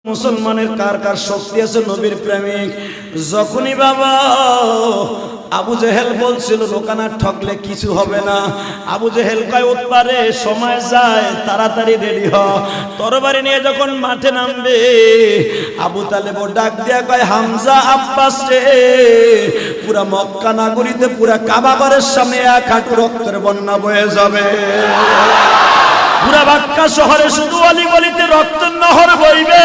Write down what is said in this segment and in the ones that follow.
মুসলমানের কার কার শক্তি আছে নবীর প্রেমিক? যখনই বাবা আবু জেহেল বলছিল লোকানা ঠকলে কিছু হবে না, আবু জেহেল কয় উৎপারে সময় যায়, তাড়াতাড়ি রেডি হ, তরবারি নিয়ে যখন মাঠে নামবে আবু তালেব ডাক দিয়া কয় হামজা আব্বাস রে, পুরা মক্কা নগরীতে পুরা কাবা ঘরের সামনে এক হাঁটু রক্তের বন্যা বয়ে যাবে। পুরা মক্কা শহরে শুধু অলি গলিতে রক্তের নহর বইবে।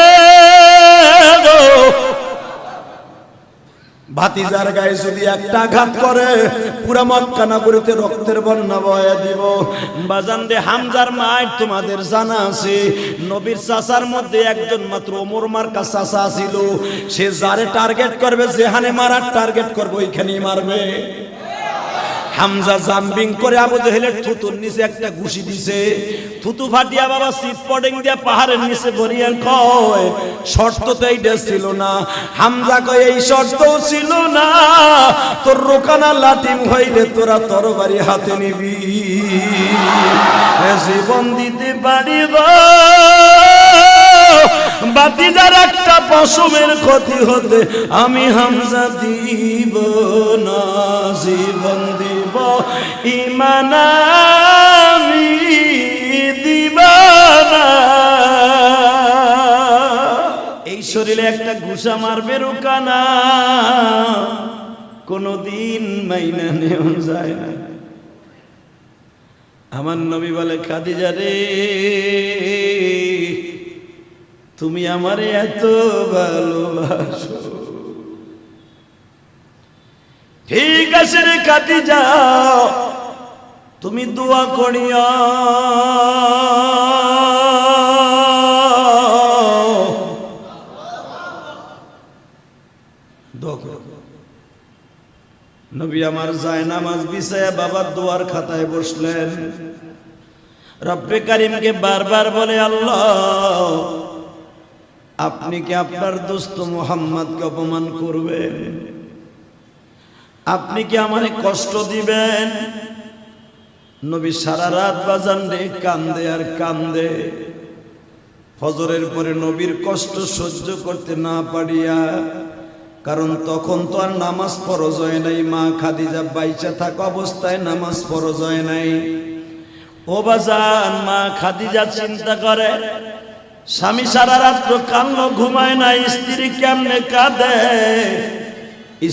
ভাতিজার গায়ে যদি একটা আঘাত করে পুরা মক্কা নগরীতে রক্তের বন্যা বয়ে দিব। বাজান রে, হামজার মায়ের তোমাদের জানা আছে, নবীর চাচার মধ্যে একজন মাত্র ওমর মার্কা চাচা ছিল, সে যারে টার্গেট করবে, যেখানে মারার টার্গেট করবে ওইখানেই মারবে। হামজা জাম্পিং করে আবু জেহেলের থুতুর নিচে একটা ঘুষি দিছে, থুতু ফাটিয়া বাবা সিট পডিং দিয়া পাহাড়ের নিচে ভরিয়া কয় শর্ত তো এইটা ছিল না। হামজা কয় এই শর্তও ছিল না, তোর রোকানা লাটিম হইলে তোরা তরবারি হাতে নিবি, জীবন দিতে পারিব, বাতিজার একটা পশমের ক্ষতি হতে আমি হামজা দিব না, জীবন দিব ঈমান আমি দিব না। এই শরীরে একটা ঘুষা মারবে রোকানা, কোনদিন মাইনা নেওয়া যায় না। আমার নবী বলে খাদিজা রে, তুমি আমারে এত ভালোবাসো, ঠিক আছে রে খাদিজা, তুমি দোয়া করিও নবী আমার যায় নামাজ বিছায়া বাবার দোয়ার খাতায় বসলেন, রব্বে কারিমকে বারবার বলে আল্লাহ আপনি কি আপনার দোস্ত মুহাম্মদকে অপমান করবেন? আপনি কি আমারে কষ্ট দিবেন? নবী সারা রাত বাজান রে কান্দে আর কান্দে। ফজরের পরে নবীর কষ্ট সহ্য করতে না পারিয়া, কারণ তখন তো আর নামাজ ফরজ হয় নাই, মা খাদিজা বাইচা থাকা অবস্থায় নামাজ ফরজ হয় নাই। ও বাজান, মা খাদিজা চিন্তা করে স্বামী সারা রাত্র কান্না ঘুমায় না, স্ত্রী কেমনে কাঁদে,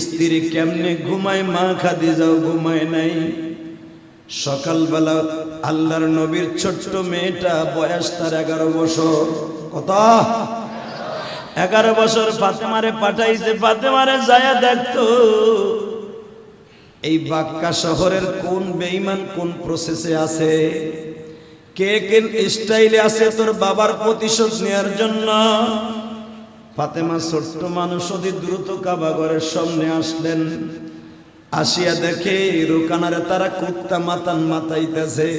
স্ত্রী কেমনে ঘুমায়, মা খাদিজাও ঘুমায় নাই। সকালবেলা আল্লাহর নবীর ছোট্ট মেয়েটা, বয়স তার 11 বছর, কত 11 বছর, ফাতেমারে পাঠাইছে, ফাতেমারে যায়া দেখতো এই বাক্কা শহরের কোন বেঈমান কোন প্রসেসে আছে, কে কোন স্টাইলে আছে তোর বাবার প্রতিশোধ নেয়ার জন্য। ফাতেমা ছোট্ট মানুষ অতি দ্রুত কাবা ঘরের সামনে আসলেন, আসিয়া দেখে রোকানারে তারা কুত্তা মাতান মাতাইতেছে,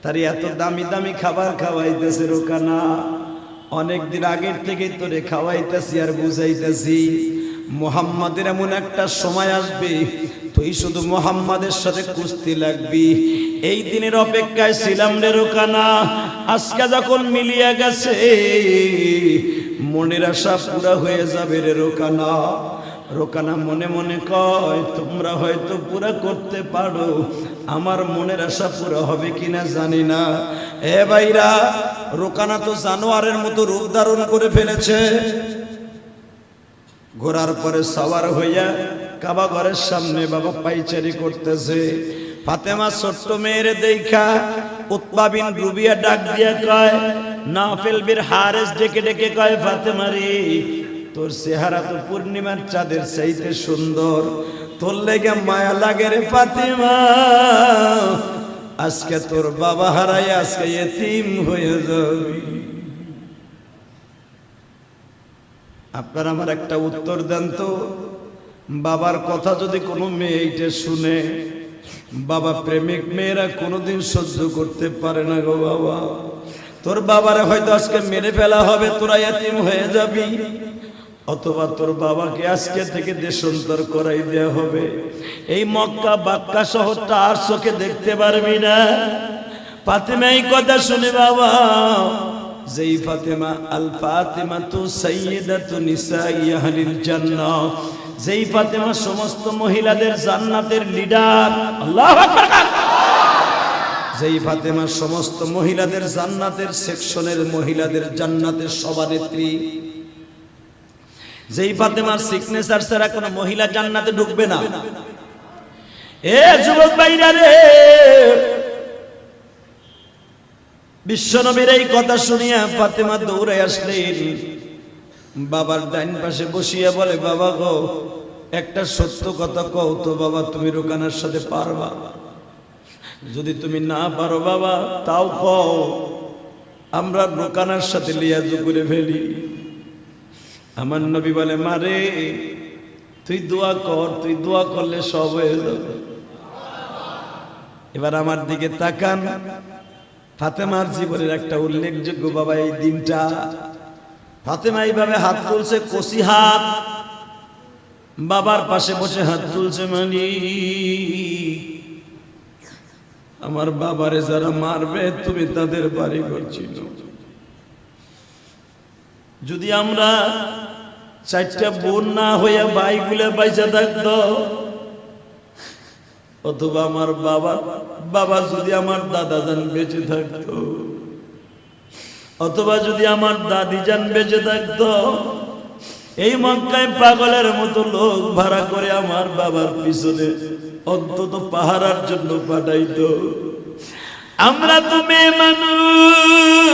তার এত দামি দামি খাবার খাওয়াইতেছে। রোকানা, অনেকদিন আগের থেকে তোরে খাওয়াইতেছি আর বুঝাইতেছি, মুহাম্মাদের এমন একটা সময় আসবে তুই শুধু মুহাম্মাদের সাথে কুস্তি লাগবি। এই দিনের অপেক্ষায় ছিলাম রে রোকানা, আজকে যখন মিলিয়ে গেছে মনের আশা পুরা হয়ে যাবে রে রোকানা। রোকানা মনে মনে কয় তোমরা হয়তো পুরা করতে পারো, আমার মনের আশা পুরা হবে কিনা জানি না। এ ভাইরা, রোকানা তো জানোয়ারের মতো রূপ ধারণ করে ফেলেছে। ঘোরার পরে সওয়ার হইয়া কাবা ঘরের সামনে বাবা পাইচারি করতেছে। ফাতেমা ছোট্ট মেয়ের দেখা উতবা বিন রুবিয়া ডাক দিয়া কয়, নাফিল বিন হারিস ডেকে ডেকে কয় ফাতেমা রে, তোর চেহারা তো পূর্ণিমার চাঁদের চাইতে সুন্দর, তোর লেগে মায়া লাগে রে ফাতেমা, আজকে তোর বাবা হারাই আজকে এতিম হয়ে যাবি। আপনারা আমার একটা উত্তর দেন তো, বাবার কথা যদি কোনো মেয়ে এইটা শুনে, বাবা প্রেমিক মেয়েরা কোনোদিন সহ্য করতে পারে না গো বাবা, তোর বাবারে হয়তো আজকে মেরে ফেলা হবে, তোরা এতিম হয়ে যাবি, অথবা তোর বাবাকে আজকে থেকে দেশান্তর করাই দেয়া হবে। এই মক্কা বাক্কা শহরটা আর চোখে দেখতে পারবি না। ফাতেমা এই কথা শুনে বাবা যেই ফাতেমা আল ফাতিমাতু সাইয়্যিদাতু নিসাই আহলিল জান্নাহ, যেই ফাতেমা সমস্ত মহিলাদের জান্নাতের লিডার। আল্লাহু আকবার। যেই ফাতেমা সমস্ত মহিলাদের জান্নাতের সেকশনের মহিলাদের জান্নাতের সভানেত্রী, যেই ফাতেমার সিগনেচার ছাড়া কোনো মহিলা জান্নাতে ঢুকবে না। এ যুবক ভাইরা রে, বিশ্বনবীর এই কথা শুনিয়া ফাতেমা দৌড়ে আসলেন, বাবার ডাইন পাশে বসিয়া বলে, বাবা গো, একটা সত্য কথা কও তো বাবা, তুমি রোকানার সাথে পারবা? যদি তুমি না পারো বাবা তাও কও, আমরা রোকানার সাথে লিয়াজু করে ফেলি। আমার নবী বলে, মারে তুই দোয়া কর, তুই দোয়া করলে সব হয়ে যাবে। এবার আমার দিকে তাকান, ফাতেমার জীবনের একটা উল্লেখযোগ্য বাবা এই দিনটা। ফাতেমা এইভাবে হাত তুলছে, কষি হাত, বাবার পাশে বসে হাত তুলছে, মানে আমার বাবারে যারা মারবে তুমি তাদের বাড়ি করছিল। যদি আমরা চারটা বোন না হইয়া ভাইগুলা বাইচা থাকতো, অথবা আমার বাবা যদি আমার দাদা যান বেঁচে থাকতো, অথবা যদি আমার দাদি যান বেঁচে থাকতো, এই মক্কায় পাগলের মতো লোক ভাড়া করে আমার বাবার পিছনে অন্তত পাহারার জন্য পাঠাইতো। আমরা তো মেয়ে মানুষ,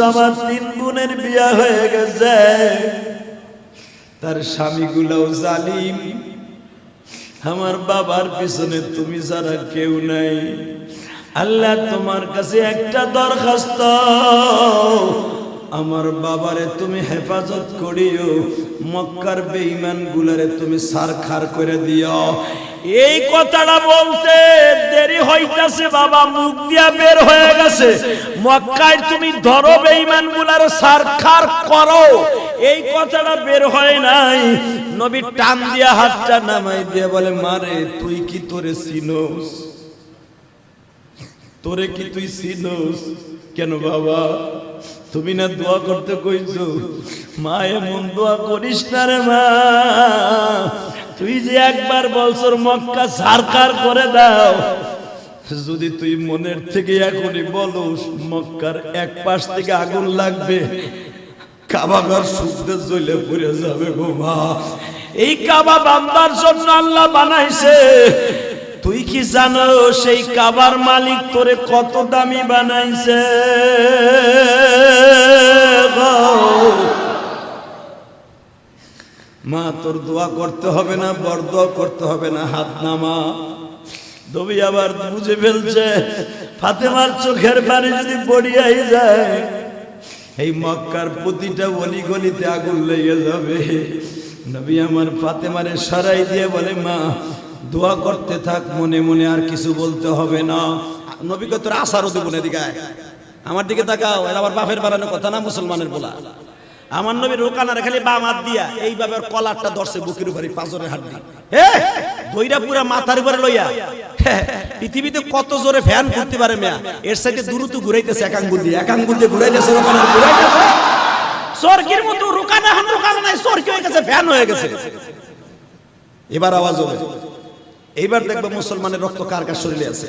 আমার 3 বোনের বিয়া হয়ে গেছে, তার স্বামীগুলাও জালিম, আমার বাবার পিছনে তুমি ছাড়া কেউ নাই। আল্লাহ তোমার কাছে একটা দরখাস্ত, আমার বাবারে তুমি হেফাজত করিও, মক্কার বেঈমান গুলারে তুমি সারখার করে দিও। এই কথাটা বলতে দেরি হইতাছে, বাবা মুখ দিয়া বের হয়ে গেছে, মক্কায় তুমি ধরো বেঈমান গুলারে সারখার করো, এই কথাটা বের হয় নাই। নবী টান দিয়া হাতটা নামাই দিয়ে বলে, মারে তুই কি তোরে চিনোস? তোরে কি তুই চিনোস? কেন বাবা, তুমি না দোয়া করতে কইছো? মা এমন দোয়া করিস না রে মা, তুই যে একবার বলছর মক্কা সারকার করে দাও, যদি তুই মনের থেকে এখনই বলস মক্কার এক পাশ থেকে আগুন লাগবে, কাবা ঘর শুদ্ধ জ্বলে পড়ে যাবে গো মা। এই কাবা বান্দার জন্য আল্লাহ বানাইছে, তুই কি জানো সেই কাবার মালিক তোরে কত দামি বানাইছে? মা তোর দোয়া করতে হবে না, বরদোয়া করতে হবে না, হাত নামা। নবী আবার বুঝে ফেলছে ফাতেমার চোখের পানি যদি বড়িয়াই যায়, এই মক্কার প্রতিটা অলি গলিতে আগুন লেগে যাবে। নবী আমার ফাতেমারে সরাই দিয়ে বলে, মা দোয়া করতে থাক মনে মনে, আর কিছু বলতে হবে না। নবী কত আসারও দেবো না, দিকে আমার দিকে তাকাও, এর আবার বাপের বাড়ানো কথা না, মুসলমানের বলা। আমার নবী রোকানার খালি বাম হাত দিয়া এইভাবে কলারটা ধরছে বুকের উপরে, পাঁজরের হাত দিয়ে দইরা পুরা মাথার উপরে লইয়া। পৃথিবীতে কত জোরে ফ্যান ঘুরতে পারে মেয়া, এর সাইডে দ্রুত ঘুরাইতেছে, এক আঙ্গুল দিয়ে ঘুরাইতেছে, রোকানা ঘুরাইতেছে সরকির মতো। রোকানা হান রোকানা নাই, সরকি হয়ে গেছে, ফ্যান হয়ে গেছে। এবার আওয়াজ হবে, এইবার দেখবে মুসলমানের রক্ত কার কার শরীরে আছে।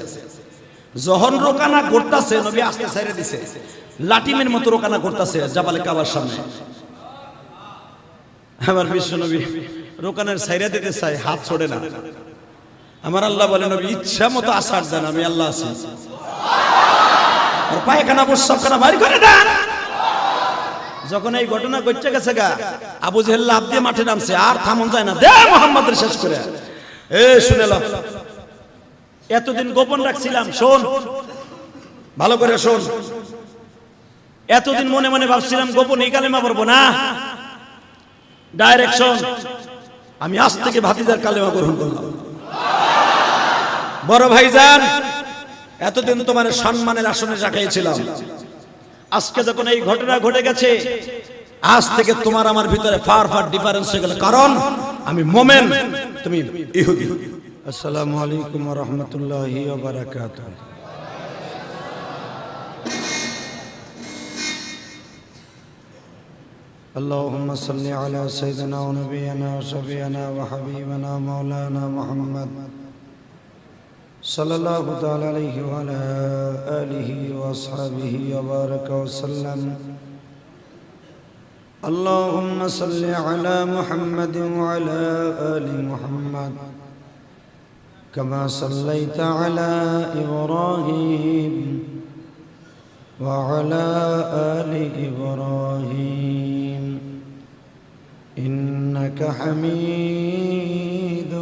যখন রোকানা করতেছে, নবী আস্তে ছাইরে দিছে, লাটিমের মতো রোকানা করতেছে জাবালে কাবার সামনে। আমার বিশ্ব নবী রোকানের ছাইরা দিতে চাই, হাত ছড়ে না। আমার আল্লাহ বলে, নবী ইচ্ছা মতো আসার দেন, আমি আল্লাহ আছি। আর পায়খানা প্রস্রাবখানা বাইর করে দেন। যখন এই ঘটনা ঘটে গেছে গা, আবু জেহেল লাফ দিয়ে মাঠে নামছে, আর থামন যায় না, দে মুহাম্মদের শেষ করে। এ শুনে লাও, এতদিন গোপন রাখছিলাম, শোন ভালো করে শোন। এতদিন মনে মনে ভাবছিলাম গোপন এই কালেমা পড়বো না, ডাইরেকশন আমি আজ থেকে ভাতিজার কালেমা গ্রহণ করলাম। বড় ভাইজান, এতদিন তোমার সম্মানের আসনে রাখাইছিলাম, আজকে যখন এই ঘটনা ঘটে গেছে, আজ থেকে তোমার আমার ভিতরে ফার ডিফারেন্স হয়ে গেল, কারণ আমি মোমেন, তুমি ইহুদি। আসসালামু আলাইকুম ওয়া রাহমাতুল্লাহি ওয়া বারাকাতুহু। اللهم صل على سيدنا ونبينا وشفيعنا وحبيبنا مولانا محمد صلى الله تعالى عليه وعلى آله وأصحابه وبارك وسلم. اللهم صل على محمد وعلى آل محمد كما صليت على إبراهيم وعلى آل إبراهيم إنك حميد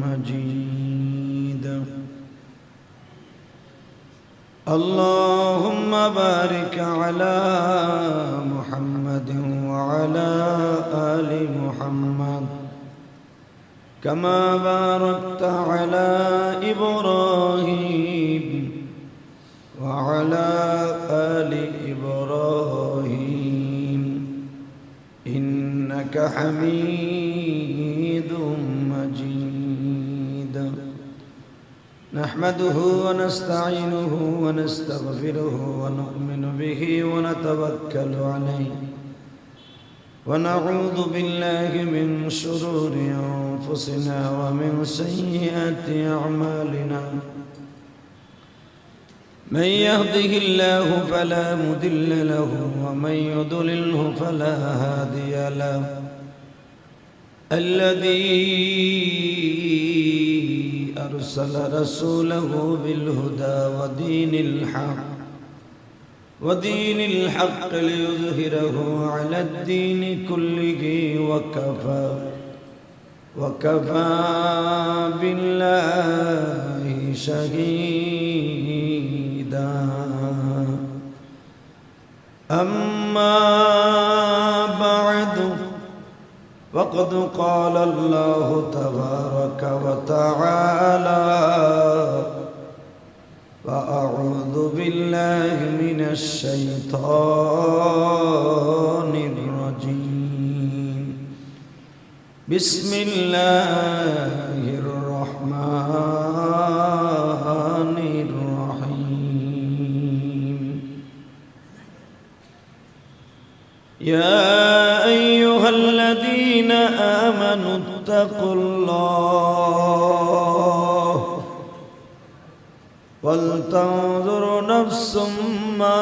مجيد. اللهم بارك على محمد وعلى آل محمد كما باركت على إبراهيم وعلى آل إبراهيم إنك حميد مجيد. نحمده ونستعينه ونستغفره ونؤمن به ونتوكل عليه ونعوذ بالله من شرور أنفسنا ومن سيئات أعمالنا. من يهده الله فلا مضل له ومن يضلله فلا هادي له. الذي أرسل رسوله بالهدى ودين الحق ليظهره على الدين كله وكفى بالله شهيدا. أما بعد فقد قال الله تبارك وتعالى فأعوذ بالله من الشيطان الرجيم. بسم الله الرحمن الرحيم. يا أيها الذين آمنوا اتقوا الله ولتنظر نفس ما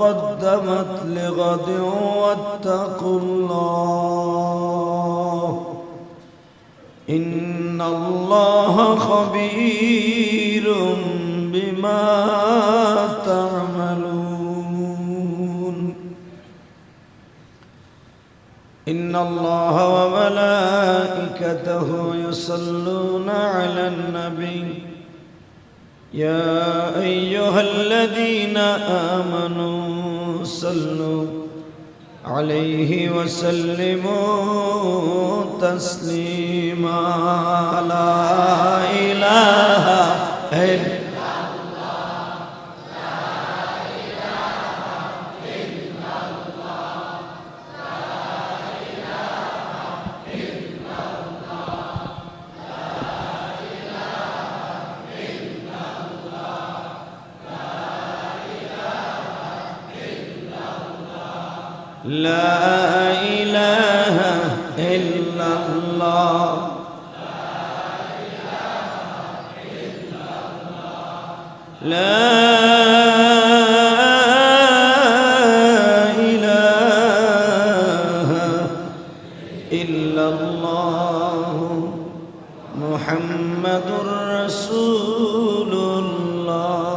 قدمت لغد واتقوا الله إن الله خبير بما تعملون. إن الله وملائكته يصلون على النبي يا أيها الذين آمنوا صلوا عليه وسلموا تسليما. لا إله إلا لا إله إلا الله. لا إله إلا الله محمد رسول الله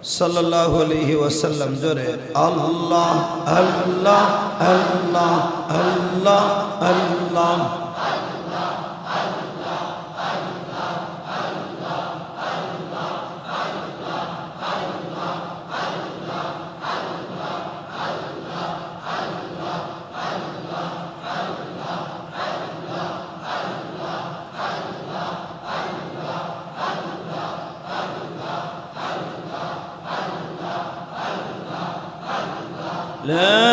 صلى الله عليه وسلم. جورے اللہ اللہ اللہ اللہ اللہ. لا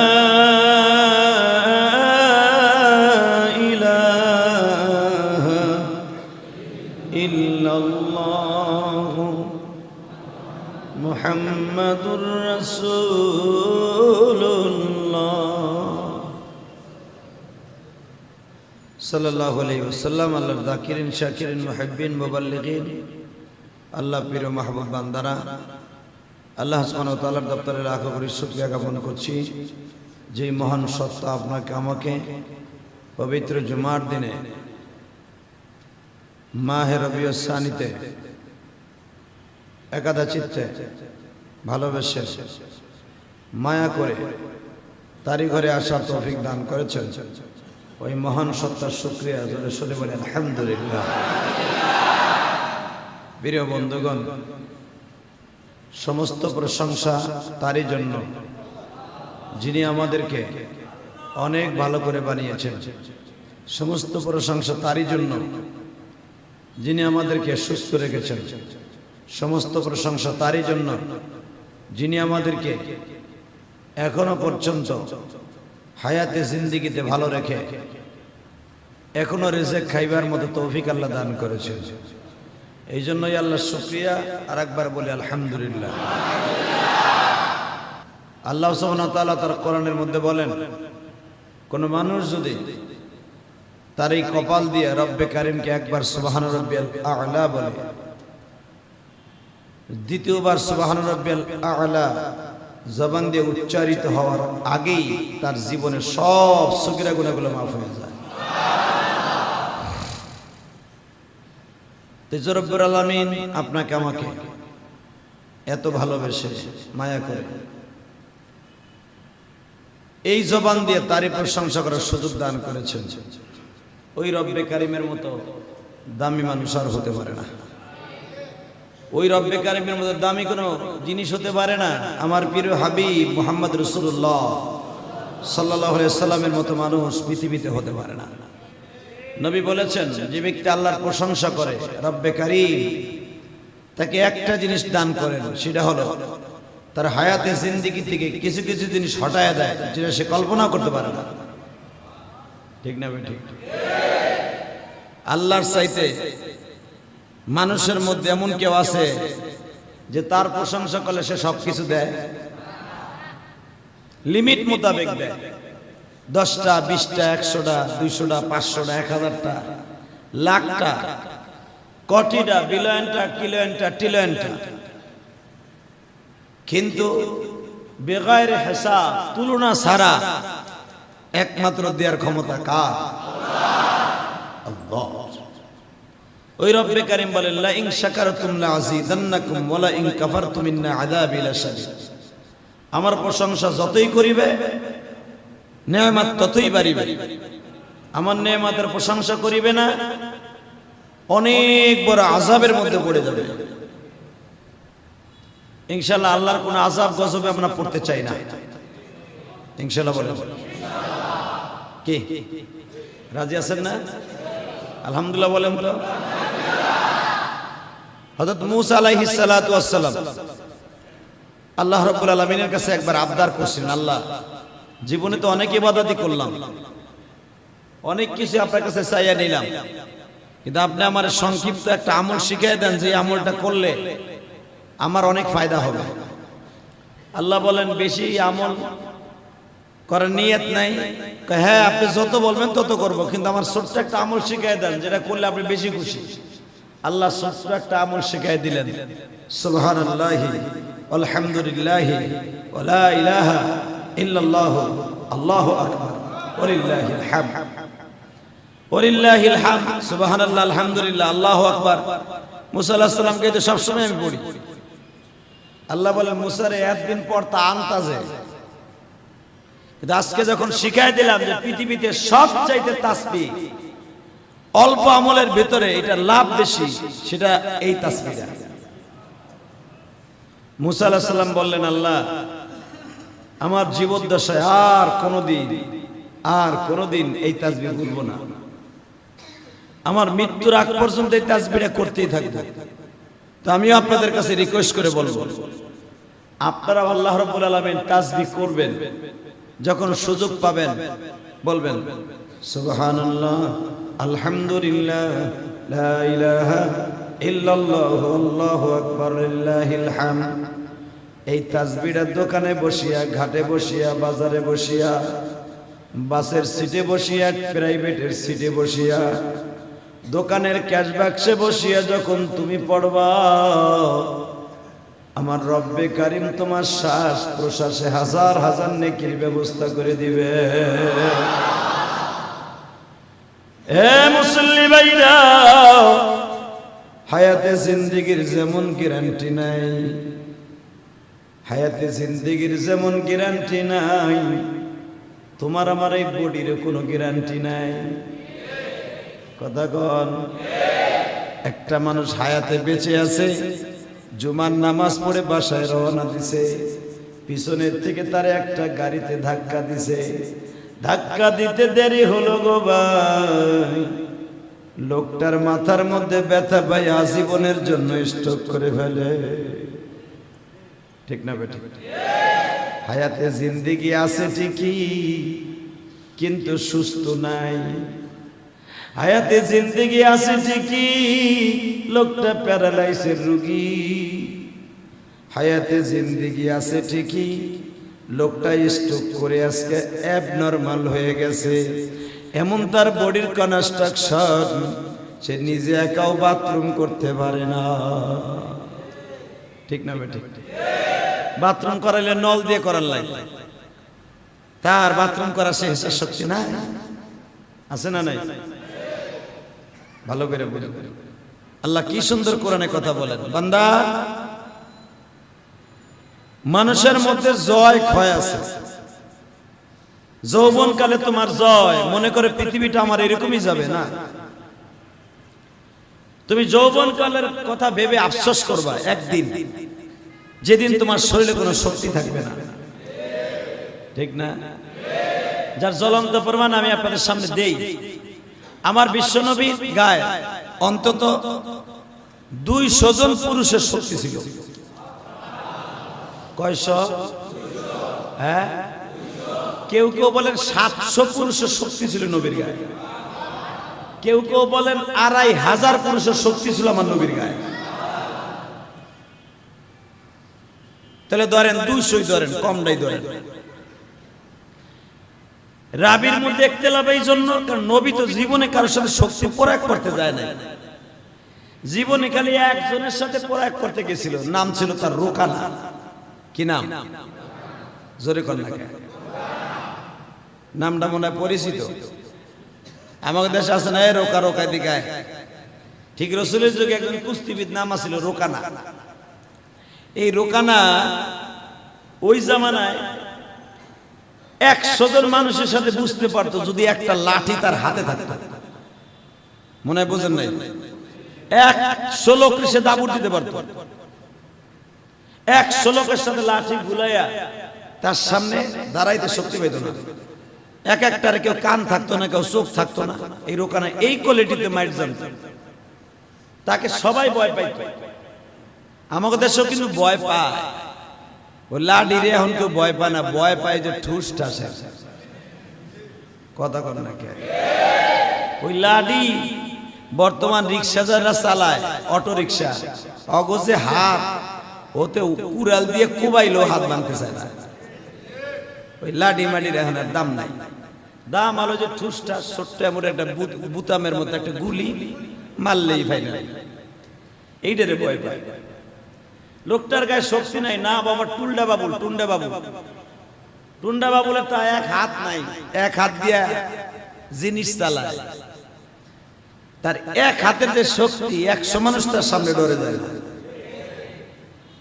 إله إلا الله محمد رسول الله সাল্লাল্লাহু আলাইহি ওয়াসাল্লাম। আল্লাহর যাকিরিন শাকিরিন মুহিব্বিন মুবাল্লিগিন, আল্লাহ প্রিয় মাহবুব বান্দারা, আল্লাহ সুবহানাহু ওয়া তাআলার দপ্তরে লাখো কোটি শুকরিয়া জ্ঞাপন করছি যে মহান সত্তা আপনাকে আমাকে পবিত্র জুমার দিনে মাহে রবিউল সানিতে একাদা চিত্তে ভালোবেসে মায়া করে তারই ঘরে আসার তৌফিক দান করেছেন। ওই মহান সত্তার শুকরিয়া জোরে সরে বলে আলহামদুলিল্লাহ। প্রিয় বন্ধুগণ, সমস্ত প্রশংসা তারই জন্য যিনি আমাদেরকে অনেক ভালো করে বানিয়েছেন। সমস্ত প্রশংসা তারই জন্য যিনি আমাদেরকে সুস্থ রেখেছেন। সমস্ত প্রশংসা তারই জন্য যিনি আমাদেরকে এখনো পর্যন্ত হায়াতে জিন্দিগিতে ভালো রেখে এখনো রিজিক খাইবার মতো তৌফিক আল্লাহ দান করেছেন। এই জন্যই আল্লাহর শুকরিয়া। আর একবার বলি আলহামদুলিল্লাহ। আল্লাহ সুবহানাহু ওয়া তাআলা তার কোরআনের মধ্যে বলেন, কোন মানুষ যদি তার এই কপাল দিয়ে রব্বে কারিমকে একবার সুবহান রাব্বিয়াল আ'লা বলে, দ্বিতীয়বার সুবহান রাব্বিয়াল আ'লা জবান দিয়ে উচ্চারিত হওয়ার আগেই তার জীবনের সব সগীরা গুনাহগুলো মাফ হয়ে যায়। তো রব্বুল আলামিন আপনাকে আমাকে এত ভালোবেসে মায়া করে এই জবান দিয়ে তারই প্রশংসা করার সুযোগ দান করেছেন। ওই রব্বে কারিমের মতো দামি মানুষ আর হতে পারে না। ওই রব্বে কারিমের মতো দামি কোনো জিনিস হতে পারে না। আমার প্রিয় হাবিব মুহাম্মদ রাসূলুল্লাহ সাল্লাল্লাহু আলাইহি সাল্লামের মতো মানুষ পৃথিবীতে হতে পারে না। নবী বলেছেন, যে ব্যক্তি আল্লাহর প্রশংসা করে রব্বে কারিম তাকে একটা জিনিস দান করেন, সেটা হলো তার হায়াতে জিন্দেগি থেকে কিছু কিছু জিনিস হটায়া দেয় যেটা সে কল্পনা করতে পারে না। ঠিক না ভাই? ঠিক। আল্লাহর চাইতে মানুষের মধ্যে এমন কেউ আছে যে তার প্রশংসা করলে সে সবকিছু দেয়? লিমিট মোতাবেক দেয়। 10টা 20টা 100টা 200টা 500টা 1000টা লাখটা কোটিটা বিলিয়নটা কিলোয়নটা ট্রিলিয়নটা, কিন্তু বেগায়ের হিসাব তুলনা ছাড়া একমাত্র দেওয়ার ক্ষমতা কার? আল্লাহ। ওই রব্বে কারিম বলেন, লা ইন শাকারতুম লা আযীদান্নাকুম ওয়া লা ইন কাফারতুম ইন্না আযাবি লাশাদীদ। আমার প্রশংসা যতই করিবে নেয়ামত ততই বাড়িবে। আমার নেয়ামতের প্রশংসা করিবে না, অনেক বড় আযাবের মধ্যে পড়ে যাবে। ইনশাআল্লাহ আল্লাহর কোন আযাব গজবে আমরা পড়তে চাই না। ইনশাআল্লাহ বলেন কি রাজি আছেন না? আলহামদুলিল্লাহ বলেন তো। হযরত মূসা আলাইহিস সালাতু ওয়াস সালাম আল্লাহ রাব্বুল আলামিনের কাছে একবার আবদার করছেন, আল্লাহ জীবনে তো অনেক ইবাদতই করলাম, অনেক কিছু আপনার কাছে চাইয়া নিলাম, কিন্তু আপনি আমার সংক্ষিপ্ত একটা আমল শিখিয়ে দেন যে আমলটা করলে আমার অনেক ফায়দা হবে। আল্লাহ বলেন, বেশি আমল করার নিয়ত নাই? হ্যাঁ, আপনি যত বলবেন তত করব, কিন্তু আমার ছোট্ট একটা আমল শিখিয়ে দেন যেটা করলে আপনি বেশি খুশি। আল্লাহ ছোট্ট একটা আমল শিখিয়ে দিলেন, সুবহানাল্লাহি আলহামদুলিল্লাহি ওয়া লা ইলাহা ইল্লাল্লাহু আল্লাহু আকবার ওয়ালিল্লাহিল হামদ। ওয়ালিল্লাহিল হামদ, সুবহানাল্লাহ, আলহামদুলিল্লাহ, আল্লাহু আকবার। মুসা আলাইহিস সালামকে তো সব সময় আমি পড়ি। আল্লাহ বলেন, মুসারে একদিন পর তা আনতাজে, আজকে যখন শিখাই দিলাম যে পৃথিবীতে সবচাইতে তাসবিহ অল্প আমলের ভিতরে এটা লাভ বেশি, সেটা এই তাসবিহটা। মুসা আলাইহিস সালাম বললেন, আল্লাহ আমার জীবদ্দশায় আর কোনোদিন এই তাসবিহ ভুলব না, আমার মৃত্যুর আগ পর্যন্ত এই তাসবিহটা করতেই থাকবো। তো আমিও আপনাদের কাছে রিকোয়েস্ট করে বলবো, আপনারা আল্লাহ রাব্বুল আলামিন তাসবিহ করবেন, যখন সুযোগ পাবেন বলবেন সুবহানাল্লাহ আলহামদুলিল্লাহ লা ইলাহা ইল্লাল্লাহু আল্লাহু আকবার লিল্লাহিল হামদ। এই তাসবিহটা দোকানে বসিয়া, ঘাটে বসিয়া, বাজারে বসিয়া বাসের সিটে বসিয়া, প্রাইভেটের সিটে বসিয়া, দোকানের ক্যাশ বাক্সে বসিয়া যখন তুমি পড়বা, আমার রব্বে কারিম তোমার শ্বাস প্রশ্বাসে হাজার হাজার নেকির ব্যবস্থা করে দিবে। এ মুসল্লি ভাইরা, হায়াতে জিন্দেগির যেমন গ্যারান্টি নাই, হায়াতে জিন্দেগির যেমন গ্যারান্টি নাই, তোমার আমার এই বডির কোনো গ্যারান্টি নাই। কথা কন। একটা মানুষ হায়াতে বেঁচে আছে, জুমার নামাজ পড়ে বাসায় রওনা দিছে, পিছনের থেকে তার একটা গাড়িতে ধাক্কা দিছে। ধাক্কা দিতে দেরি হলো গো ভাই, লোকটার মাথার মধ্যে ব্যথা পাই আজীবনের জন্য স্ট্রোক করে ফেলে। ঠিক না বেঠিক? হায়াতে জিন্দেগি আছে ঠিকই, কিন্তু সুস্থ নাই। হায়াতে জিন্দেগি আছে ঠিকই, লোকটা প্যারালাইসের রোগী। হায়াতে জিন্দেগি আছে ঠিকই, লোকটা স্ট্রোক করে আজকে অ্যাবনর্মাল হয়ে গেছে। এমন তার বডির কনস্ট্রাকশন, সে নিজে একাও বাথরুম করতে পারে না। ঠিক না বেঠিক? বাথরুম করাইলে নল দিয়ে করার লাগে, তার বাথরুম করা সে শক্তি না আছে না নাই? ভালো করে বলে আল্লাহ কি সুন্দর কোরআনে কথা বলেন, বান্দা মানুষের মধ্যে জয় ক্ষয় আছে। যৌবনকালে তোমার জয়, মনে করে পৃথিবীটা আমার এরকমই যাবে না। তুমি যৌবনকালের কথা ভেবে আফসোস করবা একদিন, যেদিন তোমার শরীরে কোনো শক্তি থাকবে না। ঠিক না? যার জ্বলন্ত প্রমাণ আমি আপনাদের সামনে দেই। আমার বিশ্বনবীর গায়ে অন্তত 200 জন পুরুষের শক্তি ছিল। কয়শো? হ্যাঁ, কেউ কেউ বলেন 700 পুরুষের শক্তি ছিল নবীর গায়ে, কেউ কেউ বলেন 2500 পুরুষের শক্তি ছিল আমার নবীর গায়ে। তাহলে ধরেন 200 ধরেন, কমটাই ধরেন। রাবির মধ্যে ইখতিলাফ এই জন্য, কারণ নবী তো জীবনে কারোর সাথে শক্তি প্রয়োগ করতে যায় না। জীবনে খালি একজনের সাথে প্রয়োগ করতে গেছিল, নাম ছিল তার রোকানা। কি নাম? জোরে কর না, নামটা মনে হয় পরিচিত। আমাদের দেশে আছে না এই রোকা, রোকা দিকায়। ঠিক রাসূলের যুগে একজন কুস্তিবিদ নাম ছিল রোকানা। এই রোকানা ওই জামানায় 100 জন মানুষের সাথে বুঝতে পারতো যদি একটা লাঠি তার হাতে থাকতো। মনে হয় বোঝেন নাই? 100 লোক সে দাবুর দিতে পারতো। 100 লোকের সাথে লাঠি গুলাইয়া তার সামনে দাঁড়াইতে শক্তি পেত না। এক একটার কেউ কান থাকতো না, কেউ চোখ থাকতো না। এই রোকানা এই কোয়ালিটিতে মাইট জানতো, তাকে সবাই ভয় পাইত। আমাদের দেশেও কিন্তু ভয় পায়। ওই লাঠি রে এখন কেউ ভয় পায় না, ভয় পায় যে ঠুস ঠাসে। কথা কর না কে? ওই লাঠি বর্তমান রিক্সা যারা চালায়, অটো রিক্সা, অগজে হাত ওতে কুড়াল দিয়ে কুবাইলো হাত ভাঙতে চায় না। ওই লাঠি মাটির এখন আর দাম নাই। দাম আলো যে ঠুসটা ছোট্ট এমন একটা বুতামের মতো একটা গুলি মারলেই ফাইনাল। এইটারে ভয় পায়। লোকটার গায়ে শক্তি নাই না বাবা। টুন্ডা বাবুল, টুন্ডা বাবু, টুন্ডা বাবুলের তা এক হাত নাই, এক হাত দিয়া জিনিস চালায়। তার এক হাতের যে শক্তি, 100 মানুষ তার সামনে ডরে যায়।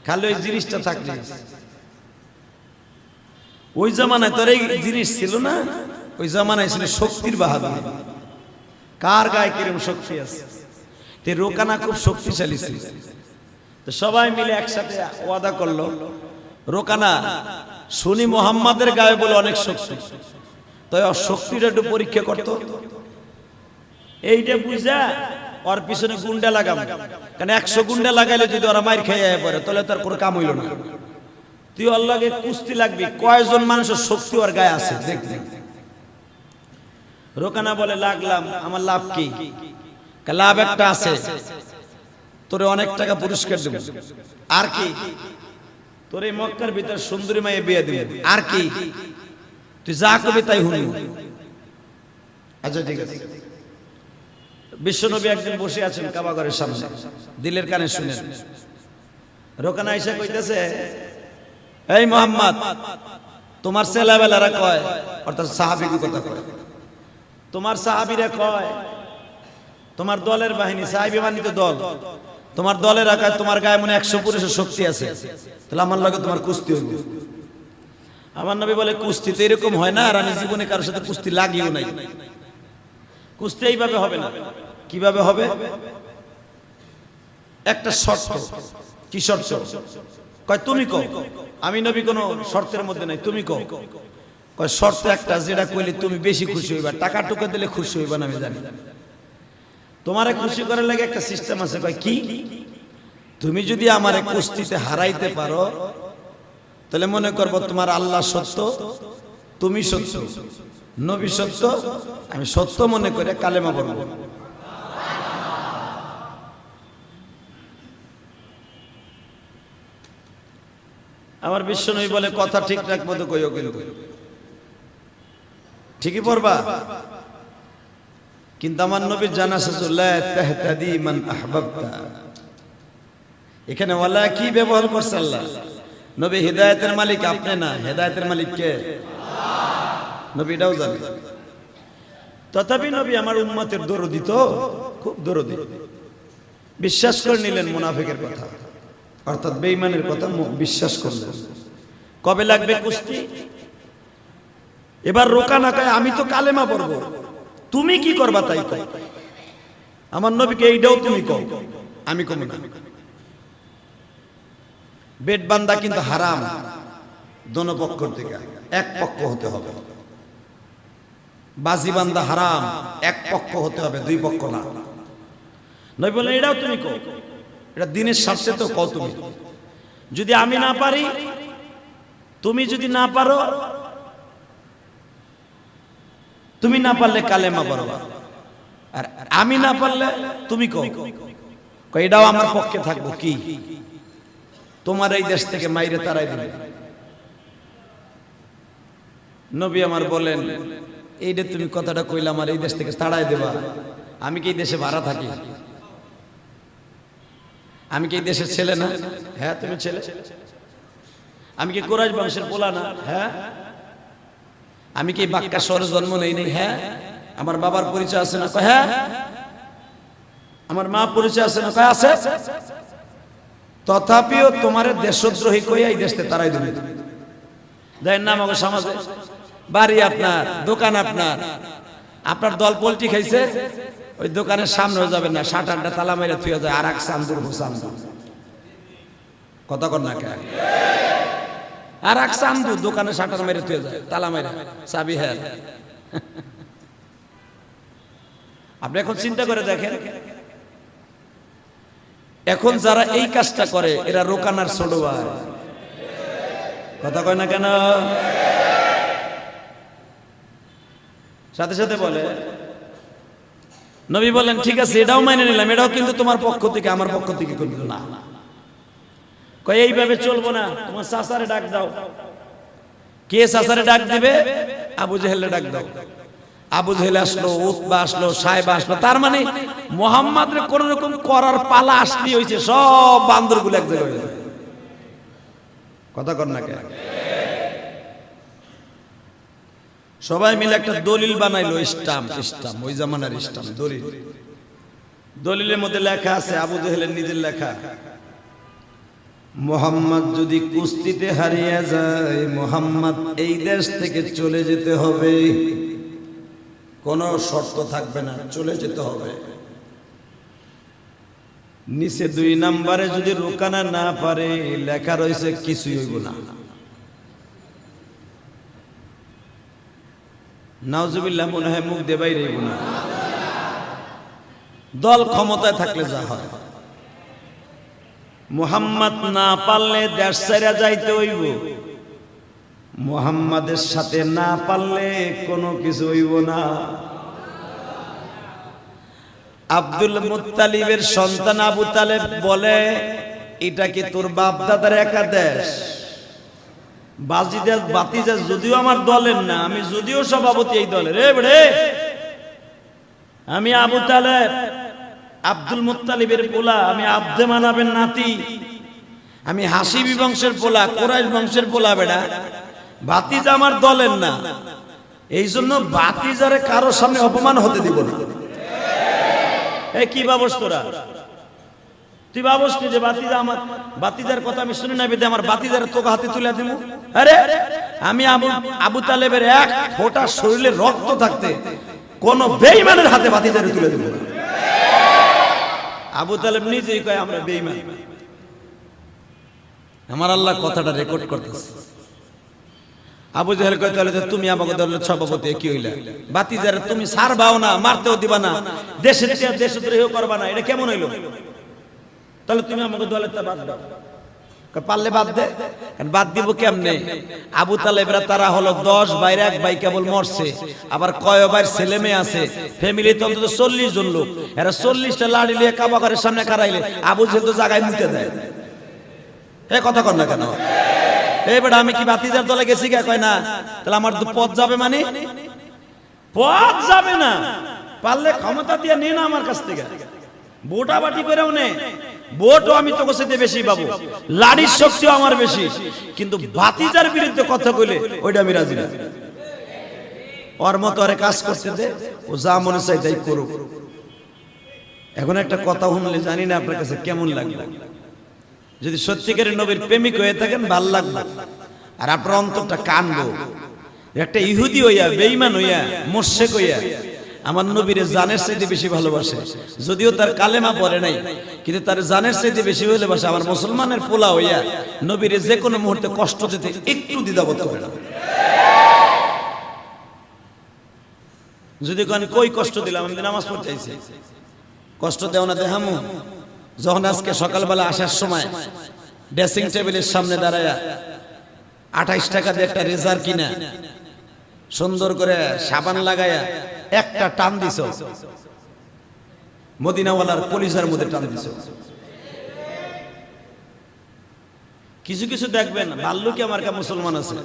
খালি ওই জিনিসটা থাকলে। ওই জামানায় তোর এই জিনিস ছিল না, ওই জামানায় ছিল শক্তির বাহাদুর। কার গায়ে কিরম শক্তি আছে। তে রোকানা খুব শক্তিশালী ছিল। তো সবাই মিলে একসাথে ওয়াদা করলো, রোকানা শুনি মোহাম্মদের গায়ে বলে অনেক শক্তি, তাই ওর শক্তিটা একটু পরীক্ষা করতো। এইটা বুঝা ওর পিছনে গুন্ডা লাগাম, কারণ 100 গুন্ডা লাগাইলে যদি ওরা মার খেয়ে পড়ে তাহলে তার কোনো কাম হইল না। তুই ওর লাগে কুস্তি লাগবি, কয়জন মানুষের শক্তি ওর গায়ে আছে দেখবি। রোকানা বলে লাগলাম, আমার লাভ কি? লাভ একটা আছে, তোরে অনেক টাকা পুরস্কার দেব। আর কি? তোর এই মক্কার ভিতর সুন্দরী মায়ে বিয়ে দেব। আর কি? তুই যা কবি তাই হুনি। আচ্ছা ঠিক আছে। বিশ্বনবী একদিন বসে আছেন কাবা ঘরের সামনে, দিলের কানে শুনেন। রোকানা আয়েশা কইতেছে, এই মুহাম্মদ, তোমার ছেলেবেলারা কয়, অর্থাৎ সাহাবীর কথা কয়, তোমার সাহাবীরা কয়, তোমার দলের বাহিনী, সাহাবী বাহিনী তো দল, তোমার দলের আকার, তোমার গায়ে মনে 100 পুরুষের শক্তি আছে, তাহলে আমার লগে তোমার কুস্তি হইবে। আমার নবী বলে, কুস্তি তো এরকম হয় না, আর আমি জীবনে কারোর সাথে কুস্তি লাগিও নাই। কুস্তি এইভাবে হবে না। কিভাবে হবে? একটা শর্ত। কি শর্ত? কয় তুমি কও। আমি নবী কোনো শর্তের মধ্যে নাই, তুমি কও। কয় শর্ত একটা, যেটা কইলে তুমি বেশি খুশি হইবা, টাকা টুকা দিলে খুশি হইবা না আমি জানি। তোমারে খুশি করার লাগে একটা সিস্টেম আছে। কয় কি? তুমি যদি আমারে কুস্তিতে হারাইতে পারো, তাহলে মনে করবো তোমার আল্লাহ সত্য, তুমি সত্য, নবী সত্য, আমি সত্য মনে করে কালেমা পড়ব। আমার বিশ্বনবী বলে, কথা ঠিকঠাক মতো কইও, কিন্তু ঠিকই পড়বা। কিন্তু আমার নবীর জানা আছে, লা তাহতাদি মান আহবাবতা। এখানে ওয়ালা কি ব্যবহার করছে আল্লাহ? নবী হিদায়াতের মালিক আপনি না, হিদায়াতের মালিক কে? নবী এটাও জানে। তথাপি নবী আমার উম্মতের দরদি, তো খুব দরদি। বিশ্বাস করে নিলেন মুনাফিকের কথা, অর্থাৎ বেঈমানের কথা বিশ্বাস করলেন। কবে লাগবে কুস্তি? এবার রোকানা কয়, আমি তো কালেমা পড়ব, তুমি কি করবা তাই কও। আমার নবীকে এইটাও তুমি কও, আমি কম না। বেট বান্ধা কিন্তু হারাম, দোনো পক্ষ থেকে এক পক্ষ হতে হবে। বাজি বান্ধা হারাম, এক পক্ষ হতে হবে, দুই পক্ষ না। নবী বলে, এটাও তুমি কও, এটা দিনের স্বার্থে তো কও তুমি। যদি আমি না পারি, তুমি যদি না পারো, তুমি না পারলে কালেমা পড়বা, আর আমি না পারলে তুমি কও। এটাও আমার পক্ষে থাকবো। কি? তোমার এই দেশ থেকে মাইরে তারাই দিবে। নবী আমার বলেন, এইটা তুমি কথাটা কইলে আমার এই দেশ থেকে তাড়াই দেবা? আমি কি এই দেশে ভাড়া থাকি? আমি কি এই দেশের ছেলে না? হ্যাঁ তুমি ছেলে। আমি কি কুরাইশ বংশের পোলা না? হ্যাঁ। আমি কি বাক্কা শহরে জন্ম নেই? হ্যাঁ। আমার বাবার পরিচয় আছে না? হ্যাঁ। আমার মা পরিচয় আছে না? আছে। তথাপিও তোমার দেশদ্রোহী কইয়া এই দেশে তারাই দিবে। দেখেন না আমাদের সমাজে বাড়ি আপনার, দোকান আপনার, আপনার দল পোল্ট্রি খাইছে, ওই দোকানের সামনেও যাবেন না, শাটারটা তালা মেরে থুয়ে যায়, আর এক চান্দুর হুসান কথা কর না কে, আর এক চান্দু দোকানে শাটার মেরে থুয়ে যায়, তালা মেরে, চাবি হ্যাঁ। আপনি এখন চিন্তা করে দেখেন, এখন যারা এই কাজটা করে এরা রোকানার ছোট ভাই। কথা কয় না কেন? সাথে সাথে বলে, নবী বলেন ঠিক আছে এটাও মেনে নিলাম, এটাও কিন্তু তোমার পক্ষ থেকে, আমার পক্ষ থেকে কিন্তু না। কয় এইভাবে চলবো না, তোমার চাচারে ডাক দাও। কে চাচারে ডাক দিবে? আবু জেহেলে ডাক দাও। আবু জেহেল আসলো, উতবা আসলো, সাহেবা আসলো। তার মানে মুহাম্মাদের কোন রকম করার পালা আসলি হয়েছে, সব বান্দরগুলো এক জায়গায় হয়ে যাবে। কথা কর না কে? সবাই মিলে একটা দলিল বানাইলো, ইসলাম, ওই জামানার ইসলাম দলিল। দলিলের মধ্যে লেখা আছে, আবু জেহেলের নিজের লেখা, মুহাম্মদ যদি কুস্তিতে হারিয়ে যায়, মুহাম্মদ এই দেশ থেকে চলে যেতে হবে, কোনো শর্ত থাকবে না, চলে যেতে হবে। নিচে 2 নম্বরে যদি রোকানা না পারে, লেখা রয়েছে কিছুই হইব না। নাউজুবিল্লাহ, মনে হয় মুখ দিয়ে বাইরে হইব না। দল ক্ষমতায় থাকলে যা হয়, মুহাম্মদ না পারলে দেশ ছেড়ে যাইতে হইব, মুহাম্মাদের সাথে না পারলে কোনো কিছু হইব না। আব্দুল মুত্তালিবের সন্তান আবু তালেব বলে, এটা কি তোর বাপ দাদার একা দেশ? বাতিজা যদিও আমার দলের না, আমি যদিও সভাপতি এই দলের, আমি আবু তালেব আব্দুল মুত্তালিবের পোলা, আমি আব্দে মানাবের নাতি, আমি হাসিবি বংশের পোলা, কুরাইশ বংশের পোলা। বেড়া ভাতিজা আমার দলের না, এই জন্য ভাতিজারে কারোর সামনে অপমান হতে দিব না। কি ভাবস তোরা? তুই ভাবস কি যে বাতিজার কথা আমি শুনে না বেদে আমার বাতিজার তোকে হাতে তুলে দিব? আরে আমি আবু তালেবের এক ফোঁটা শরীরে রক্ত থাকতে কোন বেঈমানের হাতে বাতিজারে তুলে দিব না। আবু তালেব নিজেই কয় আমরা বেঈমান। আমার আল্লাহ কথাটা রেকর্ড করতেছে। আবু জাহেল কয় তাহলে তুমি আমাকে দলের সভাপতি কি হইলা? বাতিজারে তুমি ছাড়বাও না, মারতেও দিবা না, দেশদ্রোহ করবা না, এটা কেমন হইলো? তাহলে তুমি আমাকে দলের তা বাদ দাও। পারলে বাদ দে। বাদ দিব কেমনে? আবু তালেবরা তারা হলো 10 ভাইয়ের এক ভাই কেবল মরছে, আবার কয় ভাইয়ের ছেলে মেয়ে আছে, ফ্যামিলিতে অন্তত 40 জন লোক। এরা 40টা লাড়ি নিয়ে কাবা ঘরের সামনে কারাইলে আবু জাহেল তো জায়গায় মুতে দেয়। কথা কর না কেন? বেটা আমি কি বাতিজার দলে গেছি? কয় না। তাহলে আমার তো পদ যাবে, মানে পদ যাবে না। পারলে ক্ষমতা দিয়ে নে না আমার কাছ থেকে, ভোটা বাটি করেও নে, ভোটও আমি তোকে সাথে বেশি পাবো, লাড়ির শক্তিও আমার বেশি, কিন্তু বাতিজার বিরুদ্ধে কথা কইলে ওইটা আমি রাজি না। ওর মতো আরে কাজ করতে দে, ও যা মনে চাই তাই করুক। এখন একটা কথা শুনলে জানি না আপনার কাছে কেমন লাগবে। যদি সত্যিকারের নবীর প্রেমিক হয়ে থাকেন ভাল লাগবে, আর আপনার অন্তরটা কানবো। একটা ইহুদি হইয়া, বেঈমান হইয়া, মুশরিক হইয়া আমার নবীরে জানের চাইতে বেশি ভালোবাসে, যদিও তার কালেমা পড়ে নাই, কিন্তু তার জানের চাইতে বেশি ভালোবাসে। আমার মুসলমানের পোলা হইয়া নবীরে যে কোনো মুহূর্তে কষ্ট দিতে একটু দ্বিধাবোধ করে না। যদি কোন কই কষ্ট দিলাম, আমি নামাজ পড়তে চাইছি, কষ্ট দেও না দেহামু। যখন আজকে সকালবেলা আসার সময় ড্রেসিং টেবিলের সামনে দাঁড়ায়া 28 টাকা দিয়ে একটা রেজার কিনা সুন্দর করে সাবান লাগায়া একটা টান দিছ, মদিনাওয়ালার কলিজার মধ্যে টান দিছ। কিছু কিছু দেখবেন ভাল্লুকি আমার কা মুসলমান আছে,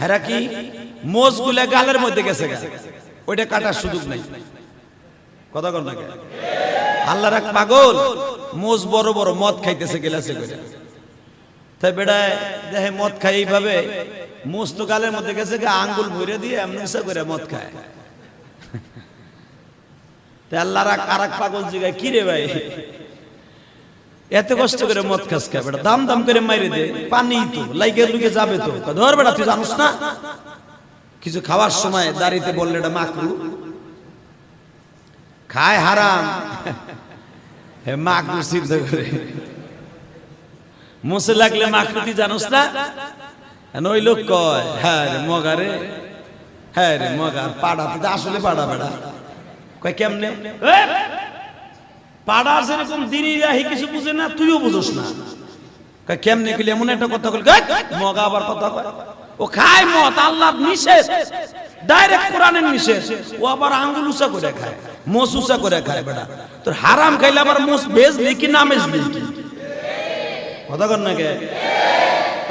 হেরা কি মোজ গুলা গালের মধ্যে গেছে, ওইটা কাটার সুযোগ নাই। কথা কর না? আল্লাহর এক পাগল মোজ বড় বড় মদ খাইতেছে গেলাসে করে, তাই বেড়ায় দেখে মদ খাই এইভাবে, মোজ তো গালের মধ্যে গেছে, আঙ্গুল ভরে দিয়ে এমন করে মদ খায়। তাই আল্লাহর আর এক পাগল জিগায়, কি রে ভাই এত কষ্ট করে মদ খাস খায়? বেটা দাম দাম করে মাইরে দে, পানি তো লাইগে লুকে যাবে তো। ধর বেটা তুই জানিস না কিছু খাওয়ার সময় দাঁড়িতে বললে এটা মাকরু, খায় হারাম, হে মাকরু চিন্তা করে মুছে লাগলে মাকরু, তুই জানোস না? ওই লোক কয় হ্যাঁ রে মগা রে, হ্যাঁ রে মগা, পাড়া তুই আসলে পাড়া। বেড়া কয় কেমনে? পাড়া সেরকম দিনই রাহি কিছু বুঝে না, তুইও বুঝোস না। কয় কেমনে গেলে এমন একটা কথা বল, মগা আবার কথা কয়। ও খায় মদ, আল্লাহর নিষেধ, ডাইরেক্ট কোরআনের নিষেধ, ও আবার আঙ্গুল উঁচা করে খায়, মোষ উঁচা করে খায়। বেটা তোর হারাম খাইলে আবার মোষ বেজলি কি না মেজলি কি? কথা কর না কে?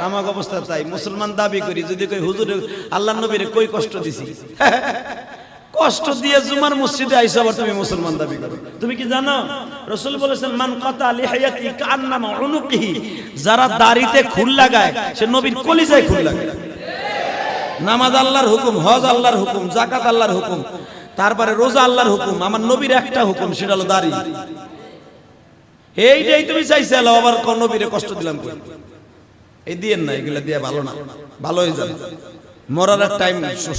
আমার অবস্থা তাই। মুসলমান দাবি করি, যদি কই হুজুর আল্লাহর নবীরে কই কষ্ট দিছি, কষ্ট দিয়ে জুমার মসজিদে আইসা আবার তুমি মুসলমান দাবি করো। তুমি কি জানো রাসূল বলেছেন মান কাতা লিহায়াতি কান্নামা উনুকিহি, যারা দাড়িতে খুল লাগায় সে নবীর কলিজায় খুল লাগায়। নামাজ আল্লাহর হুকুম, হজ আল্লাহর হুকুম, যাকাত আল্লাহর হুকুম, তারপরে রোজা আল্লাহর হুকুম, আমার নবীর একটা হুকুম, সেটা হলো দাড়ি। এইটাই তুমি চাইছে আবার কোন নবীরে কষ্ট দিলাম কই? এই দিয়েন না, এগুলা দিয়ে ভালো না, ভালো হয়ে যাবে। মরার টাইম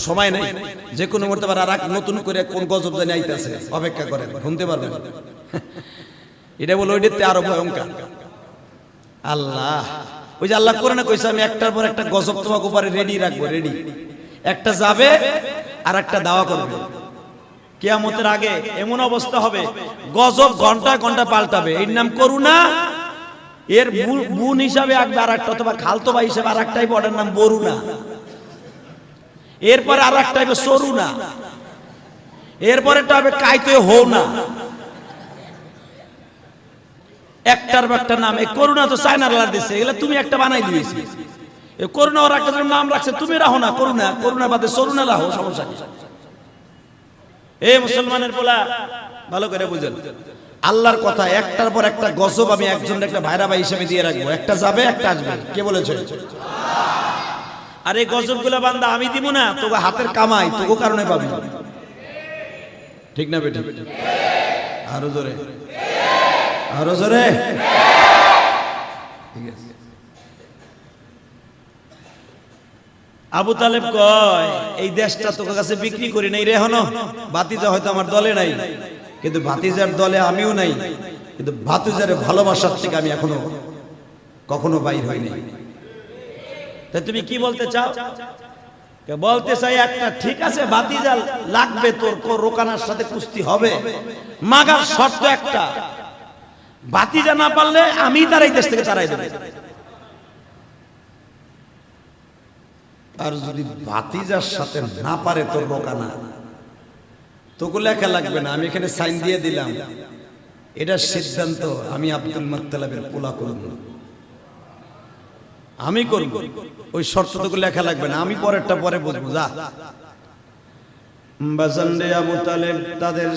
সময় নাই, যে কোনো মুহূর্তে আর এক নতুন করে কোন গজব জানি আইতাছে, অপেক্ষা করেন, শুনতে পারবেন। এটা বলে ওইটাতে আরো ভয়ঙ্কর। আল্লাহ ওই যে আল্লাহ করে না কইছে, আমি একটার পর একটা গজব তোমাকে উপরে রেডি রাখবো, রেডি। একটা যাবে আর একটা দাওয়া করবে। কিয়ামতের আগে এমন অবস্থা হবে, গজব ঘন্টা ঘন্টা পাল্টাবে। এর নাম করুণা, এর বোন হিসাবে আসবে আর একটা, অথবা খালতো ভাই হিসাবে আর একটাই, ওটার নাম বরুণা। এরপরে আর একটা হবে সরুনা, এরপরে হবে কাইতে হো না। একটার একটা নাম। এই করুণা তো চায়নার দিচ্ছে, এগুলো তুমি একটা বানাই দিয়েছি। এ করুণা ওর একটা নাম রাখছে, তুমি রাখো না করুণা, করুণা বাদে সরুণা রাখো, সমস্যা কি? এই মুসলমানের পোলা ভালো করে বুঝেন, আল্লাহর কথা একটার পর একটা গজব আমি একজন একটা ভাইরা ভাই হিসেবে দিয়ে রাখবো, একটা যাবে একটা আসবে। কে বলেছে? আর এই গজবগুলা বান্দা আমি দিব না, তোকে হাতের কামাই তোকে কারণে পাবি, ঠিক না বেটি? আরো জোরে, আরো জোরে। ঠিক আছে। আবু তালেব কয় এই দেশটা তোর কাছে বিক্রি করি নাই রে, হনো ভাতিজা হয়তো আমার দলে নাই, কিন্তু ভাতিজার দলে আমিও নাই, কিন্তু ভাতিজার ভালোবাসার থেকে আমি এখনো কখনো বাইর হই নাই। তা তুমি কি বলতে চাও? বলতে চাই একটা, ঠিক আছে ভাতিজা লাগবে তোর, রোকানার সাথে কুস্তি হবে, মাগার শর্ত একটা, ভাতিজা না পারলে আমি তার এই দেশ থেকে তাড়াই দেব। আর যদি ভাতিজার সাথে না পারে তোর রোকানা, তোকে লেখা লাগবে না, আমি এখানে সাইন দিয়ে দিলাম, এটা সিদ্ধান্ত আমি আব্দুল মুত্তালিবের পোলা করব, আমি করব, ওই শর্ত তোকে লেখা লাগবে না, আমি পরেরটা পরে বুঝবো। যা বাজানরে আবু তালেব তাদের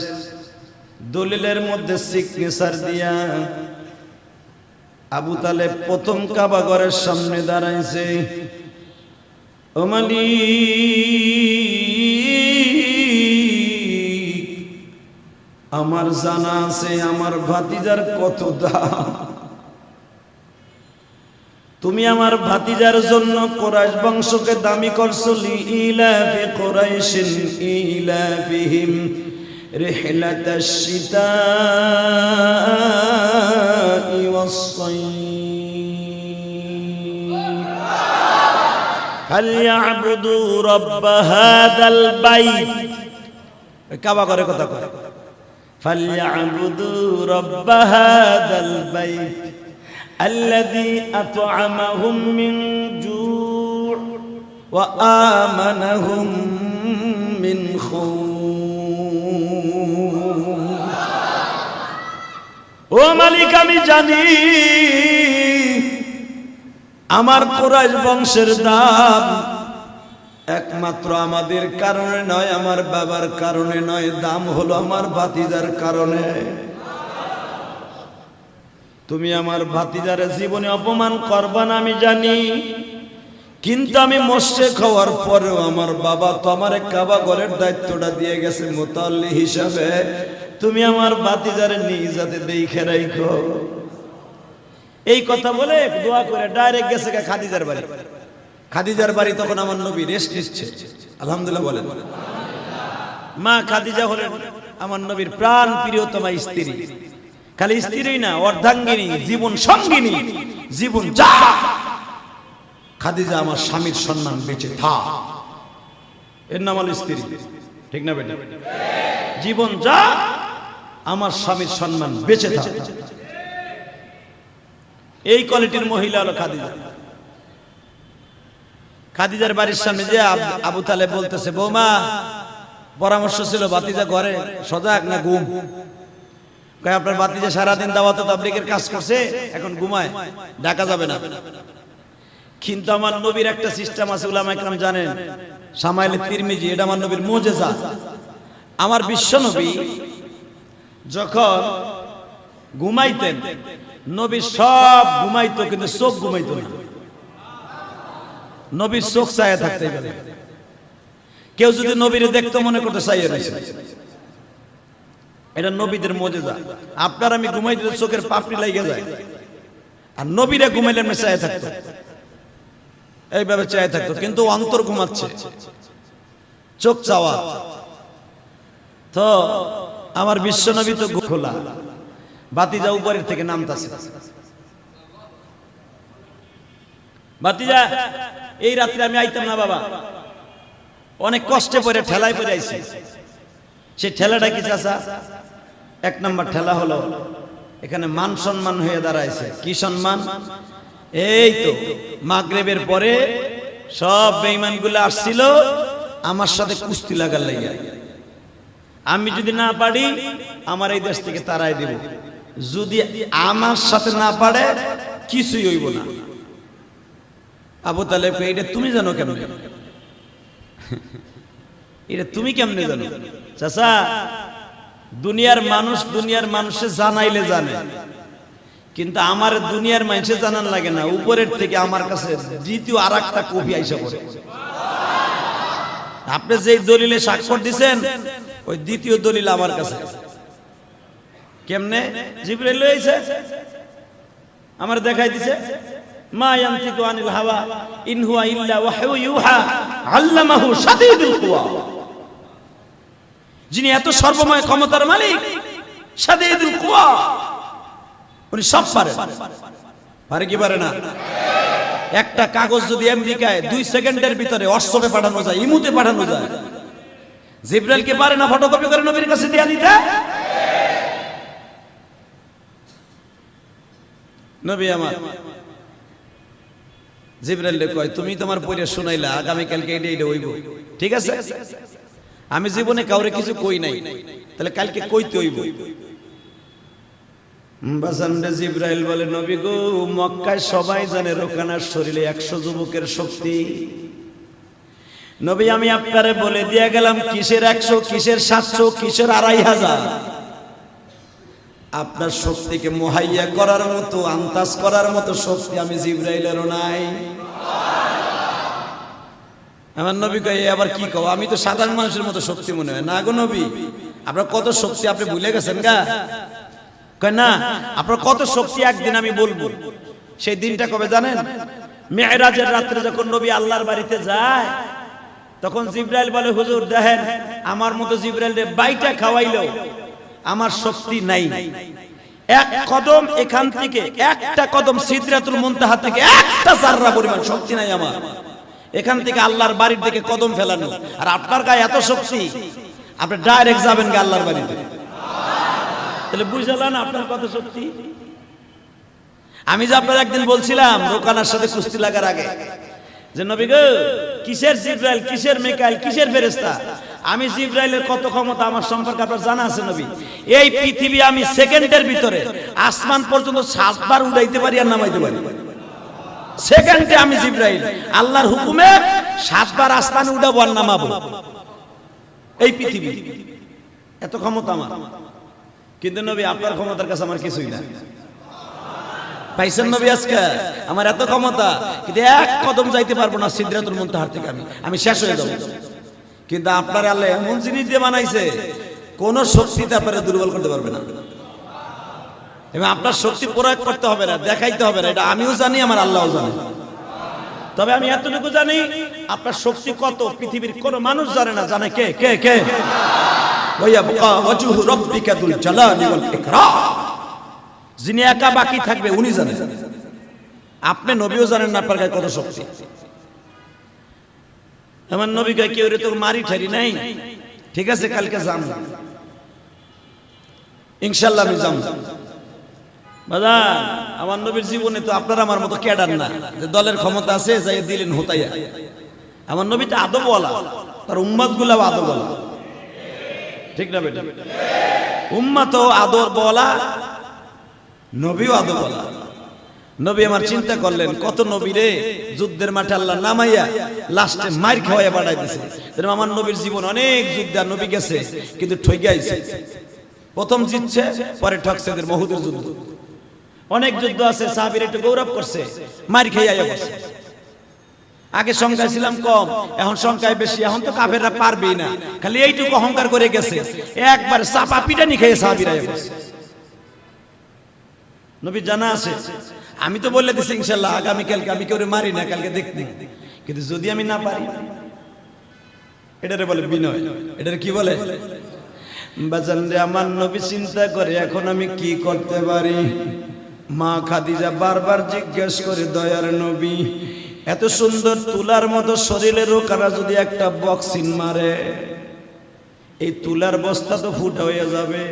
দলিলের মধ্যে সিগনেচার দিয়া আবু তালেব প্রথম কাবা ঘরের সামনে দাঁড়াইছে। ও মালিক, আমার জানা আছে আমার ভাতিজার কত দাম, তুমি আমার ভাতিজার জন্য কুরাইশ বংশকে দামি করছো, লিইলাফি কুরাইশিন ইলাফিহিম রিহলাতাশ শিতাই ওয়াস-সাইফ ফালইয়াবুদু রাব্ব হাযাল বাইত। কাবা করে কথা কয়, ফালইয়াবুদু রাব্ব হাযাল বাইত الذي أطعمهم من جوع وآمنهم من خوف। ও মালিক, আমি জানি আমার কুরাইশ বংশের দাম একমাত্র আমাদের কারণে নয়, আমার বাবার কারণে নয়, দাম হলো আমার ভাতিজার কারণে। তুমি আমার ভাতিজার জীবনে অপমান করবা না আমি জানি, কিন্তু আমি মোশরিক হওয়ার পরেও আমার বাবা তো আমার কাবা ঘরের দায়িত্বটা দিয়ে গেছে মুতাল্লি হিসাবে, তুমি আমার ভাতিজার নিজাতে দেখে রাখো। এই কথা বলে দোয়া করে ডাইরেক্ট গেছে খাদিজার বাড়ি। খাদিজার বাড়ি তখন আমার নবী রেস্ট নিচ্ছে, আলহামদুলিল্লাহ বলেন। মা খাদিজা হলেন আমার নবীর প্রাণ প্রিয়তমা স্ত্রী, খালি স্ত্রী না, অর্ধাঙ্গিনী, জীবন সঙ্গিনী, জীবন যা। খাদিজা আমার স্বামীর সম্মান বেঁচে থাক, এর নাম হলো স্ত্রী, ঠিক না বেটা? জীবন যা, আমার স্বামীর সম্মান বেঁচে থাক, এই কোয়ালিটির মহিলা হলো খাদিজা। খাদিজার বাড়ির সামনে যে আবু তালেব বলতেছে, বৌমা পরামর্শ ছিল ভাতিজা ঘরে সজাগ না ঘুম? আপনার ভাতিজা সারাদিন দাওয়াত তাবলীগের কাজ করছে, এখন ঘুমায়, ডাকা যাবে না। কিন্তু আমার নবীর একটা সিস্টেম আছে, উলামা ইকরাম জানেন, সামাইলে তিরমিজি, এটা আমার নবীর মুজিজা। আমার বিশ্ব নবী যখন ঘুমাইতেন, নবী সব ঘুমাইতো কিন্তু চোখ ঘুমাইতো না, নবীর চোখ চাইয়া থাকতে পারে। কেউ যদি নবীরে দেখতো মনে করতে চাইয়া রয়েছে, এটা নবীদের মুজিজা। আপনার আমি ঘুমাইতে চোখের পাপড়ি লাগিয়ে যায়, আর নবীরা ঘুমাইলে আমি চাইয়া থাকতো, এইভাবে চাইয়া থাকতো, কিন্তু অন্তর ঘুমাচ্ছে, চোখ চাওয়া। তো আমার বিশ্ব নবী তো খোলা, ভাতিজা উপরের থেকে নামতাছে, ভাতিজা এই রাত্রে আমি আইতাম না বাবা, অনেক কষ্টে পড়ে ঠেলায় পড়ে আইছি। সেই ঠেলাটা কি চাচা? এক নম্বর ঠেলা হলো এখানে মান সম্মান হয়ে দাঁড়াইছে। কি সম্মান? এই তো মাগরিবের পরে সব বেঈমানগুলো আসছিল আমার সাথে কুস্তি লাগার লাগিয়া, আমি যদি না পারি আমার এই দেশ থেকে তাড়াই দেব, যদি আমার সাথে না পারে কিছুই হইব না। আবু তালেব এটা তুমি জানো কেমনে? এটা তুমি কেমনে জানো? চাচা, দুনিয়ার মানুষে জানাইলে জানে, কিন্তু আমার দুনিয়ার মানুষে জানান লাগে না। উপরের থেকে আমার কাছে দ্বিতীয় আর একটা কপি আইসা পড়ে। আপনি যেই দলিলে স্বাক্ষর দিছেন ওই দ্বিতীয় দলিল আমার কাছে। কেমনে? জিবরাইল লইছে, আমার দেখাই দিছে, মা ইয়ানতিকু আনিল হাওয়া ইন হুয়া ইল্লা ওয়াহয়ু ইউহা আল্লামাহু শাদীদুল কুওয়া। যিনি এত সর্বময় ক্ষমতার মালিক, শাদীদুল কুওয়া, উনি সব পারে। পারে কি পারে না? একটা কাগজ যদি আমেরিকায় 2 সেকেন্ডের ভিতরে হোয়াটসঅ্যাপে পাঠানো যায়, ইমুতে পাঠানো যায়, জিবরাইল কে পারে না ফটোকপি করে নবীর কাছে দিয়ে দিতে? নবী আমার জিবরাইল কয়, তুমি তোমার পড়ে শোনাইলা, আগামী কালকে এটা হইব, ঠিক আছে? আমি জীবনে কাউরে কিছু কই নাই, তাহলে কালকে কইতে হইব। বাজানরে জিবরাইল বলে, নবী গো, মক্কায় সবাই জানে রোকানার শরীরে 100 যুবকের শক্তি। নবী, আমি আপনারে বলে দিয়ে গেলাম, কিসের 100, কিসের 700, কিসের 2500? আপনার শক্তিকে মুহাইয়া করার মতো, আন্তাজ করার মতো শক্তি আমি জিবরাইলেরও নাই। আমার নবী কয়, আবার কি কও? আমি তো সাধারণ মানুষের মতো শক্তি মনে হয় না গো নবী। আপনার কত শক্তি আপনি ভুলে গেছেন গা? কয় না, আপনার কত শক্তি একদিন আমি বলবো। সেই দিনটা কবে জানেন? মেরাজের রাত্রে যখন নবী আল্লাহর বাড়িতে যায়, তখন জিবরাইল বলে, হুজুর দেখেন, আমার মতো জিবরাইল বাইটা খাওয়াইলো, আমার শক্তি নাই। এক কদম এখান থেকে, একটা কদম সিদরাতুল মুনতাহা থেকে একটা জাররা পরিমাণ শক্তি নাই আমার। এখান থেকে আল্লাহর বাড়ির দিকে কদম ফেলানো, আর আপনার গায়ে এত শক্তি, আপনি ডাইরেক্ট যাবেন গা আল্লাহর বাড়িতে। তাহলে বুঝলেন আপনার কত শক্তি? আমি যে আপনার একদিন বলছিলাম রোকানার সাথে কুস্তি লাগার আগে, যে নবী গো, কিসের জিবরাইল, কিসের মিকাইল, কিসের ফেরেশতা? আমি জিবরাইলের কত ক্ষমতা আমার সম্পর্কে আপনার জানা আছে নবী? এই পৃথিবী আমি সেকেন্ডের ভিতরে আসমান পর্যন্ত 7 বার উড়াইতে পারি আর নামাইতে পারি। সেকেন্ডে আমি জিবরাইল আল্লাহর হুকুমে 7 বার আসমানে উড়াবো আর নামাবো। এই পৃথিবী এত ক্ষমতা আমার। কিন্তু নবী, আপনার ক্ষমতার কাছে আমার কিছুই না। পাইছেন নবী আজকে? আমার এত ক্ষমতা, কিন্তু এক কদম যাইতে পারবো না সিদরাতুল মুনতাহার থেকে, আমি শেষ হয়ে যাব। কিন্তু আপনার আল্লাহ এমন জিনিস দিয়ে বানাইছে, কোন শক্তিতে আপনারা দুর্বল করতে পারবে না। এবং আপনার শক্তি প্রয়োগ করতে হবে না, দেখাইতে হবে না, এটা আমিও জানি, আমার আল্লাহও জানে। তবে আমি এতটুকু জানি, আপনার শক্তি কত পৃথিবীর কোন মানুষ জানে না। জানে কে? কে কে? ওয়ায়াবকা ওয়াজহু রাব্বিকা যুল জালালি ওয়াল ইকরাম। যিনি একা বাকি থাকবে উনি জানেন। আপনি নবীও জানেন না আপনার গায়ে কত শক্তি। আমার নবী গায়ে কেউ রে তো মারি ঠারি নাই। ঠিক আছে, কালকে যাম ইনশাআল্লাহ, আমি যাম। বাজান, আমার নবীর জীবনে তো আপনার আমার মতো ক্যাডার না যে দলের ক্ষমতা আছে যাই দিলেন হোতাইয়া। আমার নবী তো আদবওয়ালা, তার উম্মত গুলাও আদবওয়ালা, ঠিক না বেটা? উম্মত আদবওয়ালা, নবীও আদবওয়ালা। নবী আমার চিন্তা করলেন, কত নবীরে যুদ্ধের মাঠে আল্লাহ নামাইয়া লাস্টে মার খাওয়াইয়া বাড়াই দিছে। আমার নবীর জীবন অনেক যুদ্ধ নবী গেছে, কিন্তু ঠইকে আইছে। প্রথম জিতছে, পরে ঠকছে, মহুদের যুদ্ধ। অনেক যুদ্ধ আছে, সাহাবীরা একটু গৌরব করছে, মার খেয়ে আইয়া বসে। আগে সংখ্যায় ছিলাম কম, এখন সংখ্যায় বেশি, এখন তো কাফেররা পারবেই না, খালি এইটুকু অহংকার করে গেছে। একবার চাপা পিটানি খেয়ে সাহাবীরা আইয়া বসে। নবী জানা আছে, আমি তো বলে দিছি ইনশাআল্লাহ আগামী কালকে আমি কেউ মারি না, কালকে দেখতে। কিন্তু যদি আমি না পারি, এটারে বলে বিনয়। এটারে কি বলে? বাজান রে, আমার নবী চিন্তা করে এখন আমি কি করতে পারি। মা খাদিজা বারবার জিজ্ঞেস করে, দয়ার নবী, এত সুন্দর তুলার মতো শরীরের রোকানা যদি একটা বক্সিং মারে, এই তুলার বস্তা তো ফুটা হয়ে যাবে।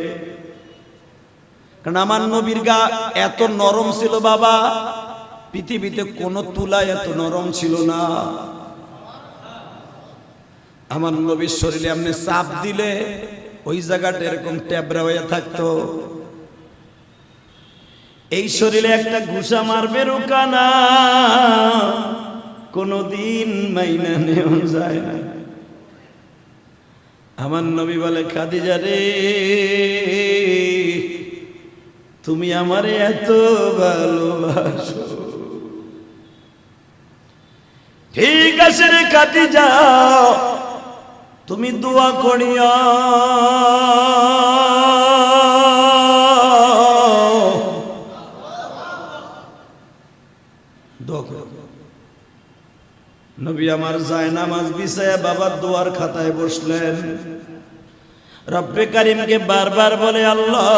কারণ আমার নবীর গা এত নরম ছিল বাবা, পৃথিবীতে কোন তুলা এত নরম ছিল না। আমার নবীর শরীরে আপনি চাপ দিলে ওই জায়গাটা এরকম ট্যাবরা হয়ে থাকতো। এই শরীরে একটা ঘুষা মারবে রোকানা, কোনদিন মাইনা নেওয়া যায় না। আমার নবী বলে, খাদিজা রে, তুমি আমারে এত ভালোবাসো, ঠিক আছে রে খাদিজা, তুমি দোয়া করিয়া নবী আমার জায়নামাজ বিছায়া বাবার দোয়ার খাতায় বসলেন। রব্বে কারিমকে বারবার বলে, আল্লাহ,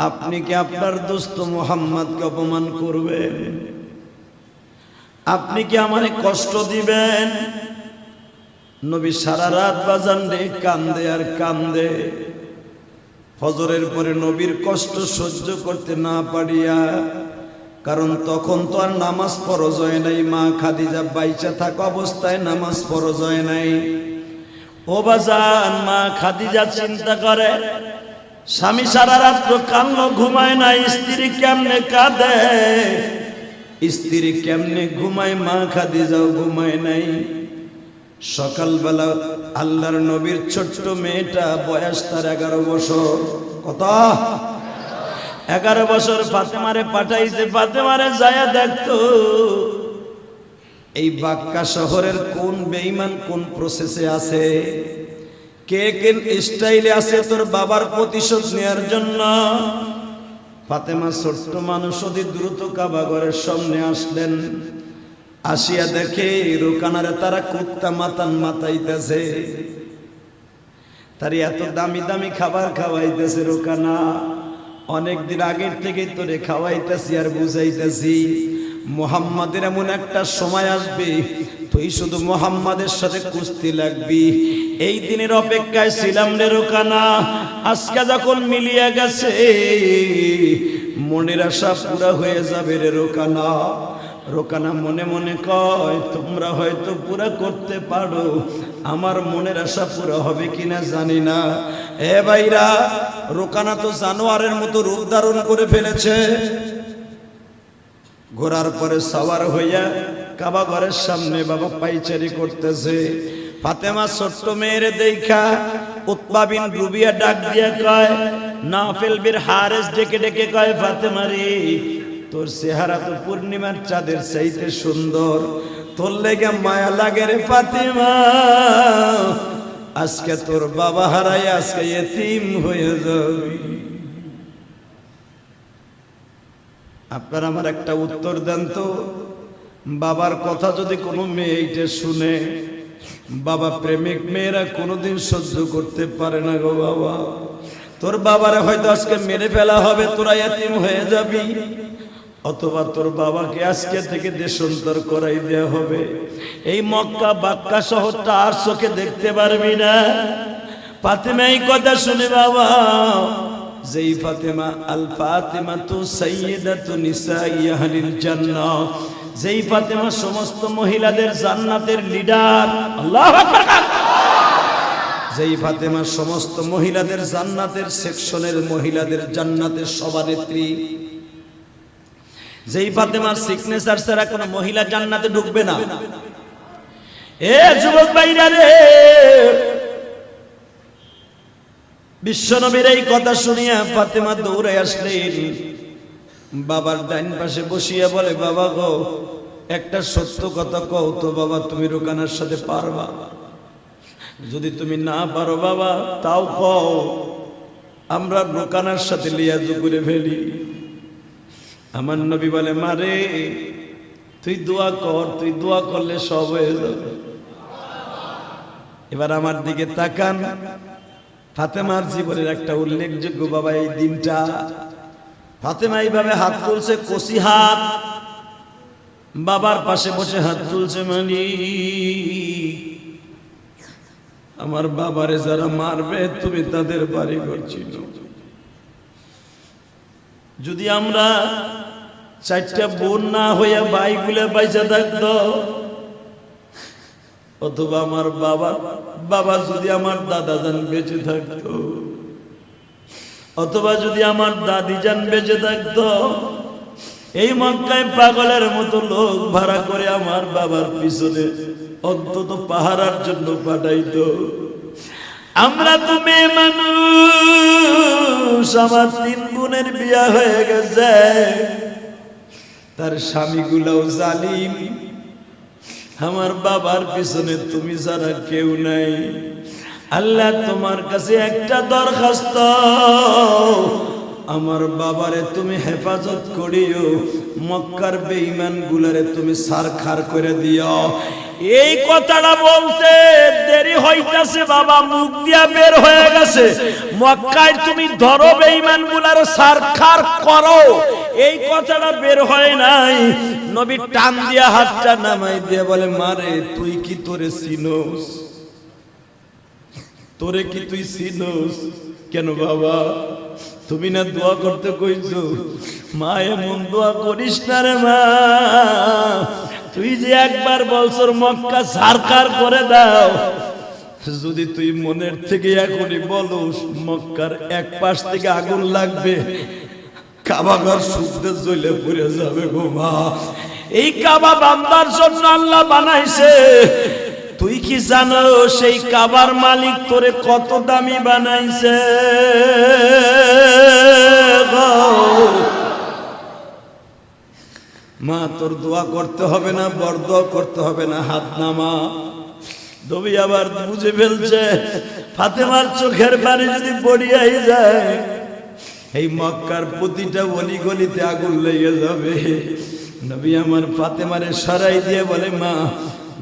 আপনি কি আপনার দোস্ত মুহাম্মদকে অপমান করবেন? আপনি কি আমারে কষ্ট দিবেন? নবী সারা রাত বাজান রে কান্দে আর কান্দে। ফজরের পরে নবীর কষ্ট সহ্য করতে না পারিয়া, কারণ তখন তো আর নামাজ ফরজ হয় নাই, মা খাদিজা বাইচা থাকা অবস্থায় নামাজ ফরজ হয় নাই। ও বাজান, মা খাদিজা চিন্তা করে, স্বামী সারা রাত্র কান্না, ঘুমায় না, স্ত্রী কেমনে কাঁদে, স্ত্রী কেমনে ঘুমায়, মা খাদিজাও ঘুমায় নাই। সকালবেলা আল্লাহর নবীর ছোট্ট মেয়েটা, বয়স তার 11 বছর। কত? 11 বছর। ফাতেমারে পাঠাইছে, ফাতেমারে যায়া দেখতো এই বাক্কা শহরের কোন বেঈমান কোন প্রসেসে আছে, কে কোন স্টাইলে আছে তোর বাবার প্রতিশোধ নেয়ার জন্য। ফাতেমা ছোট্ট মানুষ, অতি দ্রুত কাবা ঘরের সামনে আসলেন। আসিয়া দেখে রোকানারে তারা কুত্তা মাতান মাতাইতেছে, তার এত দামি দামি খাবার খাওয়াইতেছে। রোকানা, অনেকদিন আগের থেকে তোরে খাওয়াইতেছি আর বুঝাইতেছি, মুহাম্মাদের এমন একটা সময় আসবে, তুই শুধু মুহাম্মাদের সাথে কুস্তি লাগবি। এই দিনের অপেক্ষায় ছিলাম রে রোকানা। আজকে যখন মিলিয়ে গেছে, মনের আশা পুরা হয়ে যাবে রে রোকানা। রোকানা মনে মনে কয়, তোমরা হয়তো পুরা করতে পারো, আমার মনের আশা পুরা হবে কিনা জানি না। এ ভাইরা, রোকানা তো জানোয়ারের মতো রূপ ধারণ করে ফেলেছে। ঘোরার পরে সাওয়ার হইয়া কাবা ঘরের সামনে বাবা পাইচারি করতেছে। ফাতেমা ছোট্ট মেয়েরে দেখা উতবা বিন রুবিয়া ডাক দিয়া কয়, নাফিল বিন হারিস ডেকে ডেকে কয়, ফাতেমা রে, তোর চেহারা তো পূর্ণিমার চাঁদের চাইতে সুন্দর, তোর লেগে মায়া লাগে রে ফাতেমা। আজকে তোর বাবা হারাই আজকে এতিম হয়ে যাবি। আপনারা আমার একটা উত্তর দেন তো, বাবার কথা যদি কোনো মেয়ে এইটা শুনে, বাবা প্রেমিক মেয়েরা কোনোদিন সহ্য করতে পারে না গো বাবা। তোর বাবারে হয়তো আজকে মেরে ফেলা হবে, তোরা এতিম হয়ে যাবি, অথবা তোর বাবাকে আজকে থেকে দেশান্তর করাই দেওয়া হবে। এই মক্কা বাক্কা শহরটা আর চোখে দেখতে পারবি না। ফাতেমা এই কথা শুনে বাবা, যেই ফাতেমা আল ফাতেমা তু সাইয়্যিদাতু নিসাই আহলিল জান্নাহ, যেই ফাতেমা সমস্ত মহিলাদের জান্নাতের লিডার, আল্লাহু আকবার, যেই ফাতেমা সমস্ত মহিলাদের জান্নাতের সেকশনের মহিলাদের জান্নাতের সভানেত্রী, যেই ফাতেমার সিগনেচার ছাড়া কোনো মহিলা জান্নাতে ঢুকবে না। এ যুবক ভাইরা রে, বিশ্বনবীর এই কথা শুনিয়া ফাতেমা দৌড়ে আসলেন, বাবার ডাইন পাশে বসিয়া বলে, বাবা গো, একটা সত্য কথা কও তো বাবা, তুমি রোকানার সাথে পারবা? যদি তুমি না পারো বাবা, তাও কও, আমরা রোকানার সাথে লিয়াজু করে ফেলি। আমার নবী বলে, মারে, তুই দোয়া কর, তুই দোয়া করলে সব হয়ে যাবে। এবার আমার দিকে তাকান। ফাতেমার জীবনের একটা উল্লেখযোগ্য বাবা এই দিনটা, ফাতেমা এইভাবে হাত তুলছে, কষি হাত, বাবার পাশে বসে হাত তুলছে, মানে আমার বাবারে যারা মারবে তুমি তাদের বাড়ি করছিল। যদি আমরা 4টা বোন না হইয়া ভাইগুলো বাইচা থাকতো, অথবা আমার বাবা যদি আমার দাদা যান বেঁচে থাকতো, অথবা যদি আমার দাদি যান বেঁচে থাকতো, এই মক্কায় পাগলের মতো লোক ভাড়া করে আমার বাবার পিছনে অন্তত পাহারার জন্য পাঠাইতো। আমরা তো মেয়ে মানুষ, আমার 3 বোনের বিয়া হয়ে গেছে, তার স্বামীগুলাও জালিম, আমার বাবার পিছনে তুমি ছাড়া কেউ নাই। আল্লাহ তোমার কাছে একটা দরখাস্ত, আমার বাবারে তুমি হেফাজত করিও, মক্কার বেঈমান গুলারে তুমি সারখার করে দিও। এই কথাটা বলতে দেরি হইতাছে, বাবা মুখ দিয়া বের হয়ে গেছে, মক্কায় তুমি ধরো বেঈমান গুলারে সারখার করো, এই কথাটা বের হয় নাই। নবী টান দিয়া হাতটা নামাই দিয়ে বলে, মারে তুই কি তোরে চিনোস? তোরে কি তুই চিনোস? কেন বাবা, তুমি না দোয়া করতে কইছো? মা এমন দোয়া করিস না রে মা, তুই যে একবার বলছর মক্কা সারকার করে দাও, যদি তুই মনের থেকে এখনই বলস মক্কার এক পাশ থেকে আগুন লাগবে, কাবাঘর শুদ্ধে জ্বলে পুড়ে যাবে গো মা। এই কাবা বান্দার জন্য আল্লাহ বানাইছে, তুই কি জানো সেই কাবার মালিক তোরে কত দামি বানাইছে? মা তোর দোয়া করতে হবে না, বরদোয়া করতে হবে না, হাত নামা। নবী আবার বুঝে ফেলছে ফাতেমার চোখের পানি যদি পড়িয়াই যায়, এই মক্কার প্রতিটা অলি গলিতে আগুন লেগে যাবে। নবী আমার ফাতেমারে সরাই দিয়ে বলে, মা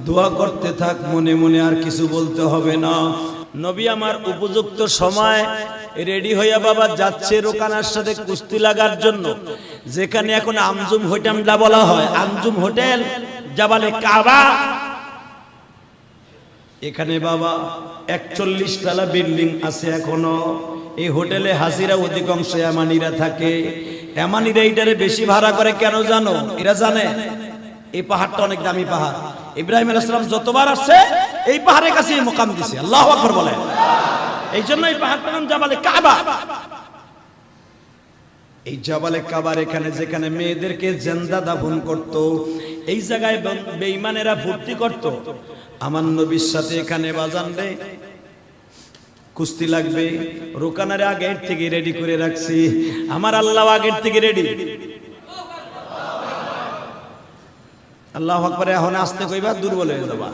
দোয়া করতে থাক মনে মনে, আর কিছু বলতে হবে না। নবী আমার উপযুক্ত সময় রেডি হইয়া বাবা যাচ্ছে রোকানার সাথে কুস্তি লাগার জন্য, যেখানে এখন আমজুম হোটেলটা বলা হয়, আমজুম হোটেল জাবালে কাবা। এখানে বাবা 41 তলা বিল্ডিং আছে এখনো। এই হোটেলে হাজিরা অধিকাংশ ইয়ামানিরা থাকে। ইয়ামানিরা এইটারে বেশি ভাড়া করে কেন জানো? এরা জানে এই পাহাড়টা অনেক দামি পাহাড়। ইব্রাহিম আলাইহিস সালাম যতবার আসছে এই পাহাড়ের কাছে মোকাম দিছে। আল্লাহু আকবার বলেন। এই জন্য এই পাহাড়টার নাম জাবালে কাবা। এই জাবালে কাবার এখানে যেখানে মেয়েদেরকে জিন্দা দাফন করত, এই জায়গায় বেঈমানেরা ভর্তি করত। আমার নবীর সাথে এখানে বাজান রে কুস্তি লাগবে, রোকানারে আগের থেকে রেডি করে রাখছি। আমার আল্লাহ আগের থেকে রেডি। আল্লাহু আকবার। এখন আসতে কইবা দুর্বল হয়ে যাবা।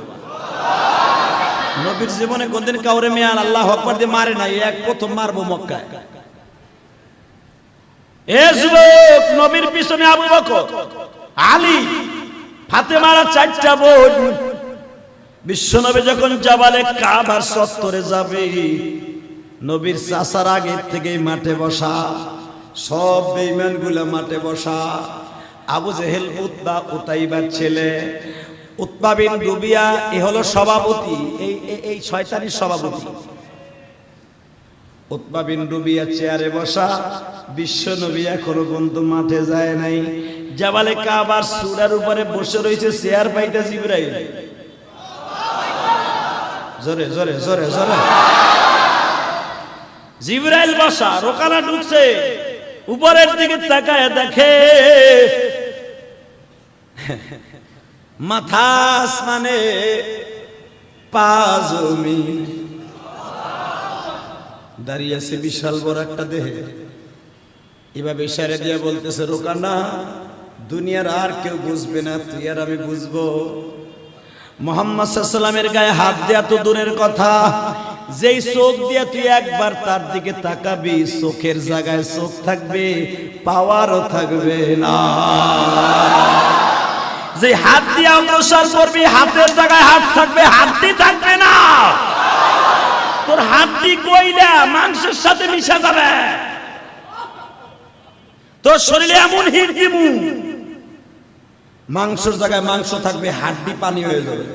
নবীর জীবনে কোনদিন কাউরে মেয়াল আল্লাহু আকবার দিয়ে মারে নাই, এক প্রথম মারবো মক্কায়। এ যুবক, নবীর পিছনে আবু বকর, আলী, ফাতেমার 4টা বোন। বিশ্বনবী যখন জাবালে কাবার চত্বরে যাবে, নবীর চাচার আগের থেকেই মাঠে বসা, সব বেঈমানগুলা মাঠে বসা। আবু জেহেল উতবা, উতাইবার ছেলে, উতবা বিন রুবিয়া, এ হলো সভাপতি, এই শয়তানির সভাপতি। উতবা বিন রুবিয়া চেয়ারে বসা। বিশ্বনবী এখনো পর্যন্ত মাঠে যায় নাই। জাবালে কাবার সূরার উপরে বসে রয়েছে, চেয়ার পাইতে জিবরাইল। জোরে জোরে জোরে জোরে জিবরাইল বসা। রোকানা ঢুকছে, উপরের দিকে তাকায় দেখে মাথা আসমানে, পা জমিন, দাঁড়িয়ে আছে বিশাল বড় একটা দেহে। এভাবে ইশারা দিয়ে বলতেছে, রোকানা দুনিয়ার আর কেউ বুঝবে না, তুই আর আমি বুঝবো। মুহাম্মদ সাল্লাল্লাহু আলাইহি ওয়াসাল্লামের গায়ে হাত দেয়া তো দূরের কথা, যেই চোখ দিয়ে তুই একবার তার দিকে তাকাবি, চোখের জায়গায় চোখ থাকবে, পাওয়ারও থাকবে না। যে হাত দিয়ে অগ্রসর করবি, হাতের জায়গায় হাত থাকবে, হাড্ডি থাকবে না। তোর হাড্ডি কইলা মাংসের সাথে মিশা যাবে। তোর শরীরে এমন হিট দিমু, মাংসের জায়গায় মাংস থাকবে, হাড্ডি পানি হয়ে যাবে।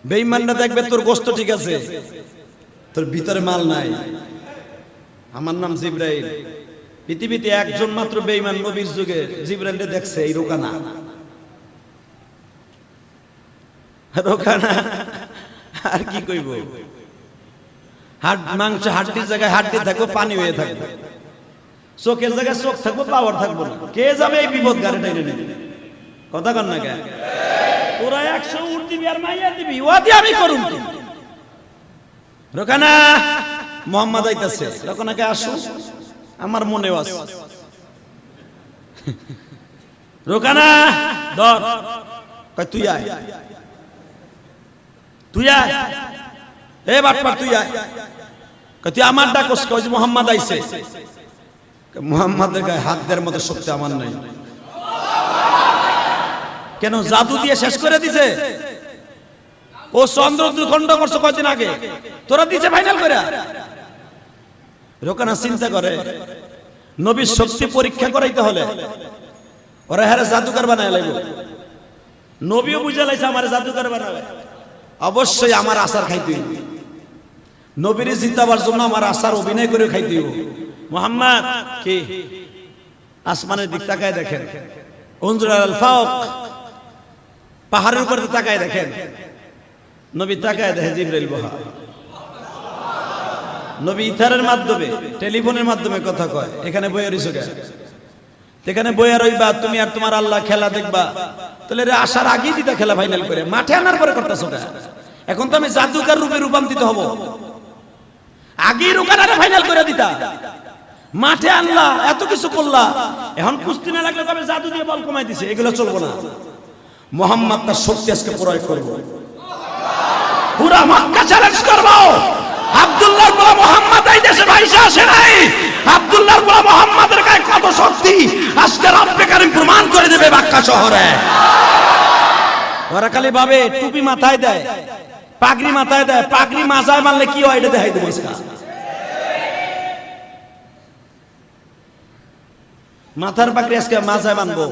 বেঈমানরা দেখবে তোর গোশত ঠিক আছে, তোর ভিতরে মাল নাই। আমার নাম জিবরাইল। পৃথিবীতে একজন মাত্র বেঈমান নবীর যুগে জিবরাইলকে দেখছে, এই রোকানা। রোকানা আর কি কইব, মাংস হাড্ডির জায়গায় হাড্ডি থাকবে, পানি হয়ে থাকবে। চোখের জায়গায় চোখ থাকবো, পাওয়ার থাকবো না। কে যাবে এই বিপদ গাড়ি টাইনে নিয়ে? কথা কন না কে? তোরা 100 উঠ দিবি আর মাইয়া দিবি, ওয়াদি আমি করুম কি? রোকানা, মোহাম্মদ আইতাছে, রোকানাকে আসো, আমার মনে আছে। রোকানা ধর, কয় তুই আয়, তুই আয়, এ বাটপার তুই আয়। কয় তুই আমার ডাকস, কয় যে মোহাম্মদ আইছে। মোহাম্মদের গায়ে হাত দেওয়ার মতো শক্তি আমার নাই। কেন? জাদু দিয়ে শেষ করে দিছে। ও চন্দ্র দুখণ্ড করছে কয়দিন আগে, তোরা দিছে ফাইনাল করে। রোকানা চিন্তা করে, নবীর শক্তি পরীক্ষা করাইতে হলে ওরা হ্যাঁ জাদুকর বানায় লাগবে। নবীও বুঝে লাইছে আমার জাদুকর বানাবে, অবশ্যই আমার আচার খাইতে হইব। নবীর জিতাবার জন্য আমার আচার অভিনয় করে খাইতে হইব। মুহাম্মদ কি আসমানের দিক তাকায় দেখেন, উনজুর আল ফাওক, পাহাড়ের উপর তাকায় দেখেন। নবী তাকায় দেখে জিবরাইল বহা। নবী ইথারের মাধ্যমে, টেলিফোনের মাধ্যমে কথা কয়, এখানে বইয়া রইছো কেন? এখানে বইয়া রইবা তুমি আর তোমার আল্লাহ খেলা দেখবা। তাহলে রে আসার আগেই দিতা খেলা ফাইনাল করে, মাঠে আনার পরে করতেছো কেন? এখন তো আমি জাদুকার রূপে রূপান্তরিত হব, আগেই রোকানারে ফাইনাল করে দিতা। মাঠে আনলা, এত কিছু করলা, এখন কুস্তি না লাগলে তবে জাদু দিয়ে বল কমাই দিছে, এগুলো চলবো না। মুহাম্মদ তার শক্তি আজকে প্রয়োগ করব, পুরা মক্কা চ্যালেঞ্জ করব। আব্দুল্লাহর বলা মুহাম্মদ এই দেশে ভাইসা আসে নাই। আব্দুল্লাহর বলা মুহাম্মাদের গায়ে কত শক্তি আজকে রব্বে কারীম প্রমাণ করে দেবে মক্কা শহরে। ওরা খালি ভাবে টুপি মাথায় দেয়, পাগড়ি মাথায় দেয়, পাগড়ি মাথায় মারলে কি হয় এটা দেখাই দেবো। মাথার পাগড়ি আজকে মাথায় বানবো।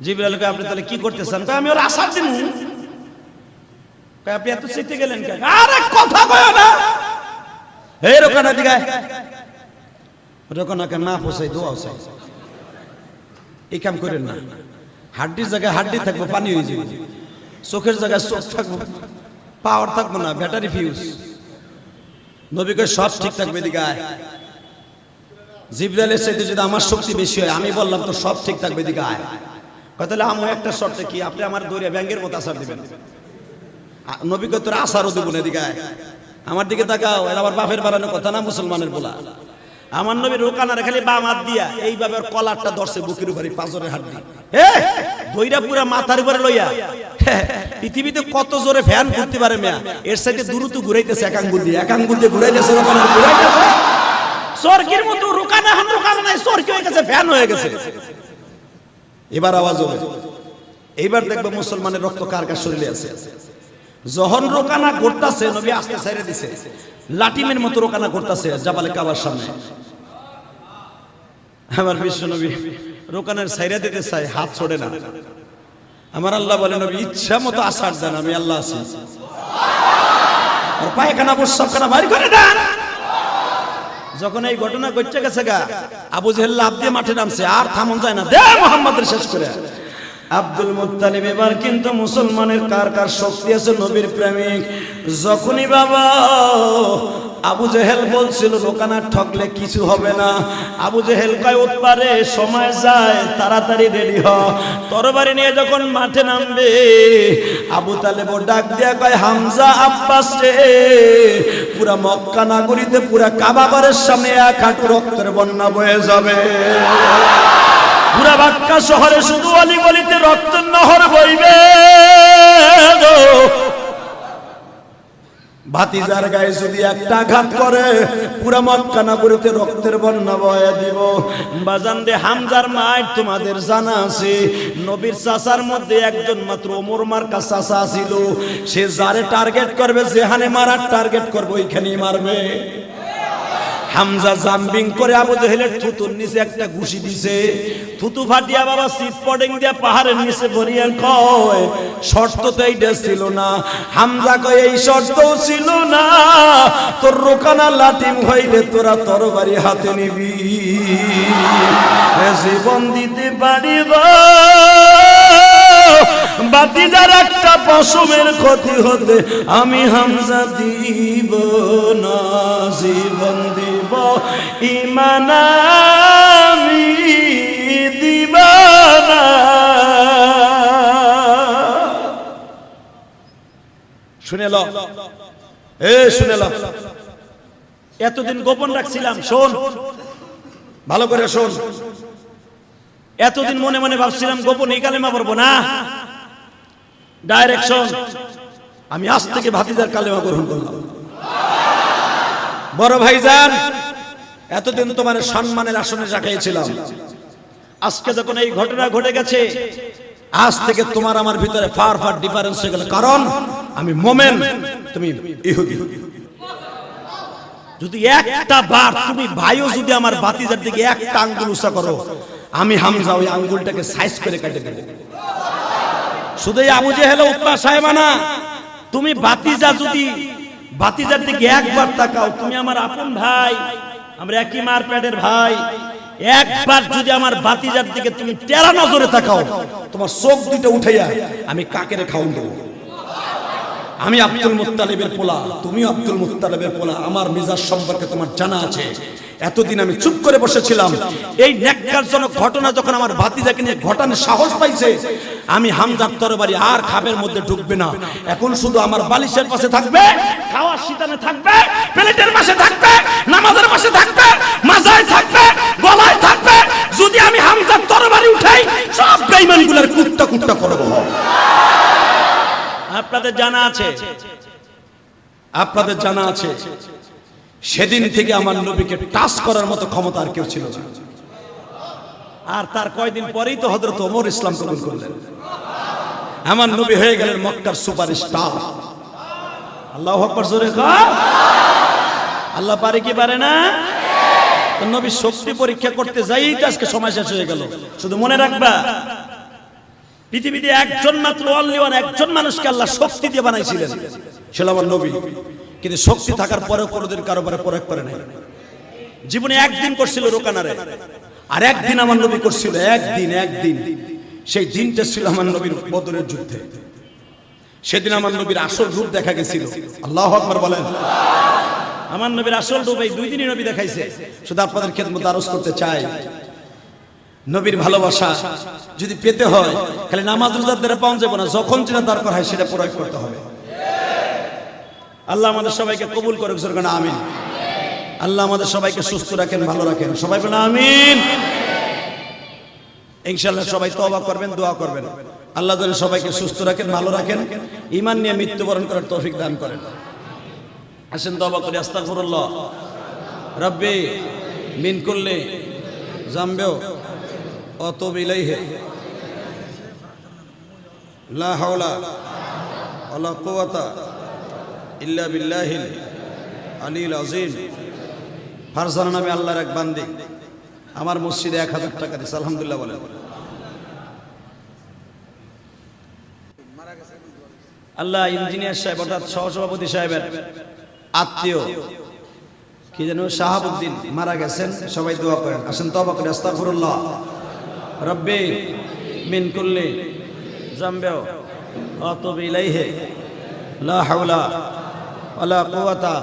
জিবরাইলকে আপনি তাহলে কি করতেছেন? আমি ওর আশা দিন। আপনি এত চেতে গেলেন কেন? আরে কথা কয় না, এই রোকানা দিকে রোকানাকে না পোষাই দোয়া চাই, এই কাম করেন না। হাড্ডির জায়গায় হাড্ডি থাকবো, পানি হয়ে যাবে। চোখের জায়গায় চোখ থাকবো, পাওয়ার থাকবো না, ব্যাটারি ফিউজ। নবীকে সব ঠিক থাকবে। এদিকে আয়। জিবরাইলের চাইতে যদি আমার শক্তি বেশি হয়, আমি বললাম তো সব ঠিক থাকবে। এদিকে আয়। তাহলে আমার একটা শর্তে কি, আপনি আমার দৌড়ে ব্যাংকের মতো আসার দিবেন। নবীকে তোর আসারও দেবো না। এদিকে আয়, আমার দিকে তাকাও। এর আবার বাপের বাড়ানো কথা না, মুসলমানের বলা। আমার নবী রোকানার খালি বাম হাত দিয়া এইভাবে কলারটা ধরছে বুকের উপরে, পাঁজরের হাত দিয়ে দইরা পুরা মাথার উপরে লইয়া। পৃথিবীতে কত জোরে ফ্যান ঘুরতে পারে মেয়া, এর সাইডে দ্রুত ঘুরাইতেছে, এক আঙ্গুল দিয়ে ঘুরাইতেছে, রোকানার ঘুরাইতেছে। স্বর্গের মতো রোকানা, হান রোকানা নাই, স্বর্গ হয়ে গেছে, ফ্যান হয়ে গেছে। এবার আওয়াজ হবে, এইবার দেখবে মুসলমানের রক্ত কার কার শরীরে আছে। যখন রোকানা করতেছে, নবী আস্তে ছেড়ে দিছে, লাটিমের মতো রোকানা করতেছে জাবালে কাবার সামনে। আমার বিশ্ব নবী রোকানের ছাইরা দিতে চাই, হাত ছড়ে না। আমার আল্লাহ বলে, নবী ইচ্ছা মতো আসার দেন, আমি আল্লাহ আছি। আর পায়খানা প্রস্রাবখানা বাইর করে দেন। যখন এই ঘটনা ঘটে গেছে গা, আবু জেহেল লাফ দিয়ে মাঠে নামছে, আর থামন যায় না, দে মুহাম্মাদের শেষ করে। আব্দুল মুত্তালিব এবার কিন্তু মুসলমানের কার কার শক্তি আছে, নবীর প্রেমিক। যখনই বাবা আবু জেহেল বলছিল রোকানা ঠকলে কিছু হবে না, আবু জেহেল কয় উৎপারে সময় যায়, তাড়াতাড়ি রেডি হ। তরবারি নিয়ে যখন মাঠে নামবে, আবু তালেব ডাক দিয়া কয়, হামজা আব্বাস রে, পুরা মক্কা নগরীতে, পুরা কাবা ঘরের সামনে এক হাঁটু রক্তের বন্যা বয়ে যাবে। পুরা মক্কা শহরে শুধু অলি গলিতে রক্তের নহর বইবে। ভাতিজার গায়ে যদি একটা আঘাত করে, পুরা মক্কা নগরীতে রক্তের বন্যা বয়ে দিব। বাজান রে, হামজার মায়ের তোমাদের জানা আছে, নবীর চাচার মধ্যে একজন মাত্র ওমর মার্কা চাচা ছিল। সে যারে টার্গেট করবে, যেখানে মারার টার্গেট করবে ওইখানেই মারবে। হামজা জাম্পিং করে আবু জেহেলের থুতুর নিচে একটা ঘুষি দিছে, থুতু ফাটিয়া বাবা সিট পডিং দিয়া পাহাড়ের নিচে ভরিয়া কয়, শর্ত তো এইটা ছিল না। হামজা কয়, এই শর্তও ছিল না, তোর রোকানা লাটিম হইলে তোরা তরবারি হাতে নিবি, জীবন দিতে পারিব ভাতিজার একটা পশমের ক্ষতি হতে আমি হামজা দিব না, জীবন দিব ঈমান আমি দিব না। শুনে ল, শুনে ল, এতদিন গোপন রাখছিলাম, শোন ভালো করে শোন। এতদিন মনে মনে ভাবছিলাম গোপন এই কালেমা পড়বো না, ডাইরেকশন আমি আজ থেকে ভাতিজার কালেমা গ্রহণ করলাম। বড় ভাইজান, এতদিন তোমার সম্মানের আসনে রাখিয়েছিলাম, আজকে যখন এই ঘটনা ঘটে গেছে, আজ থেকে তোমার আমার ভিতরে ফার ফার ডিফারেন্স হয়ে গেল, কারণ আমি মোমেন, তুমি ইহুদি। যদি একটা বার তুমি ভাইও যদি আমার ভাতিজার দিকে একটা আঙ্গুল উঁচা করো, আমি হামজা ওই আঙ্গুলটাকে সাইজ করে কেটে দেব। শুধু আবু জেহেল উতবা সাহেবা না, তুমি ভাতিজার দিকে একবার তাকাও, তুমি আমার আপন ভাই, আমরা একই মার পেটের ভাই, একবার যদি আমার ভাতিজার দিকে তুমি টেরা নজরে তাকাও, তোমার চোখ দুটো উঠাইয়া আমি কাকেরে খাওন দেবো। আমি আব্দুল মুত্তালিবের পোলা, তুমি আব্দুল মুত্তালিবের পোলা, আমার মিজাজ সম্পর্কে তোমার জানা আছে। এতদিন আমি চুপ করে বসেছিলাম, এই ন্যাক্কারজনক ঘটনা যখন আমার ভাতিজাকে নিয়ে ঘটানোর সাহস পাইছে, আমি হামজার তরবারি আর খাবের মধ্যে ঢুকবে না, এখন শুধু আমার বালিশের পাশে থাকবে, খাওয়ার শীতানে থাকবে, প্লেটের পাশে থাকবে, নামাজের পাশে থাকবে, মাজায় থাকবে, গলায় থাকবে। যদি আমি হামজার তরবারি উঠাই, সব বেঈমানগুলোর কুত্তা কুত্তা করব। আপনাদের জানা আছে, সেদিন থেকে আমার নবীকে টাচ করার মতো ক্ষমতা আর কেউ ছিল না। আর তার কয়দিন পরেই তো হযরত ওমর ইসলাম কবুল করলেন, আমার নবী হয়ে গেলেন মক্কার সুপারস্টার। আল্লাহু আকবার, জোরে কর। আল্লাহ পারে কি পারে না? নবী শক্তি পরীক্ষা করতে যাই তো আজকে সময় শেষ হয়ে গেল। শুধু মনে রাখবা, পৃথিবীতে একজন মাত্র একজন মানুষকে আল্লাহ শক্তি দিয়ে বানাইছিলেন, সেটা আমার নবী। কিন্তু শক্তি থাকার পরেও কোনোদিন কারো উপরে প্রয়োগ করে নাই। জীবনে একদিন করছিল রোকানারে, আর একদিন আমার নবী করছিল, একদিন। সেই দিনটা ছিল আমার নবীর বদরের যুদ্ধে। সেদিন আমার নবীর আসল রূপ দেখা গেছিল। আল্লাহু আকবার বলেন। আমার নবীর আসল রূপ এই 2 দিনই নবী দেখাইছে। শুধু আপনাদের খেদমত আরজ করতে চাই, নবীর ভালোবাসা যদি পেতে হয়, খালি নামাজ রোজার দ্বারা পাওয়া যাবে না, যখন যেটা দরকার হয় সেটা প্রয়োগ করতে হবে। আল্লাহ আমাদের সবাইকে কবুল করুক, জোরে না আমিন। আল্লাহ আমাদের সবাইকে সুস্থ রাখেন, ভালো রাখেন, সবাই বলেন আমিন। ইনশাআল্লাহ সবাই তওবা করবেন, দোয়া করবেন, আল্লাহ যেন সবাইকে সুস্থ রাখেন, ভালো রাখেন, ঈমান নিয়ে মৃত্যুবরণ করার তৌফিক দান করেন। আসেন তওবা করি। আস্তাগফিরুল্লাহ রাব্বি মিন কুল্লি যামবি আতুবু ইলাইহি লা হাওলা ওয়ালা কুওয়াতা ইল্লা বিল্লাহিল আলিল আযীম। ফারজানা নামে আল্লাহর এক বান্দি আমার মসজিদে 1000 টাকা দিয়েছে, আলহামদুলিল্লাহ বলেন। আল্লাহ ইঞ্জিনিয়ার সাহেব অর্থাৎ সহসভাপতি সাহেবের আত্মীয় কি যেন শাহাবুদ্দিন মারা গেছেন, সবাই দোয়া করেন। আসেন তওবা করি। আস্তাগফিরুল্লাহ রাব্বি মিন কুল্লি যামবি আতুবু ইলাইহি লা হাওলা ওয়ালা কুওয়াতা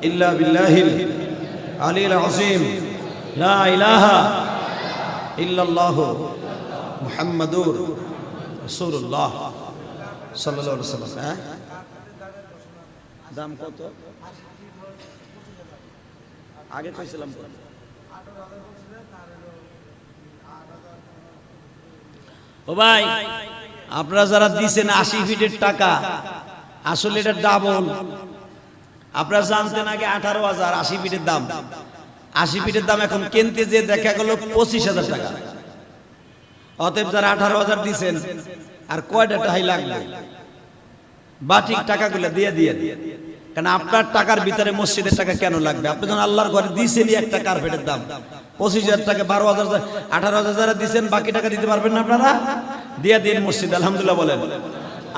ইল্লা বিল্লাহিল আলিল আযীম। লা ইলাহা ইল্লাল্লাহু মুহাম্মাদুর রাসূলুল্লাহ সাল্লাল্লাহু আলাইহি ওয়াসাল্লাম। দাম কত? আগে কইছিলাম ও ভাই, আপনারা যারা দিছেন 80 ফিটের টাকা, আসলে এটা ডাবল। আপনারা জানতেন আগে 18,000 80 ফিটের দাম। 80 ফিটের দাম এখন কিনতে যে দেখা গেল 25,000 টাকা। অতএব যারা 18,000 দিছেন, আর কয়টা টাকাই লাগবে? বাটিক টাকাগুলো দিয়ে দিয়ে। কারণ আপনার টাকার ভিতরে মসজিদের টাকা কেন লাগবে? আপনি যখন আল্লাহর ঘরে দিয়েছেনই একটা কার্পেটের দাম 25,000 টাকা, 12,000 18,000 যারা দিচ্ছেন, বাকি টাকা দিতে পারবেন না আপনারা? দিয়ে দিন মসজিদ, আলহামদুলিল্লাহ বলেন।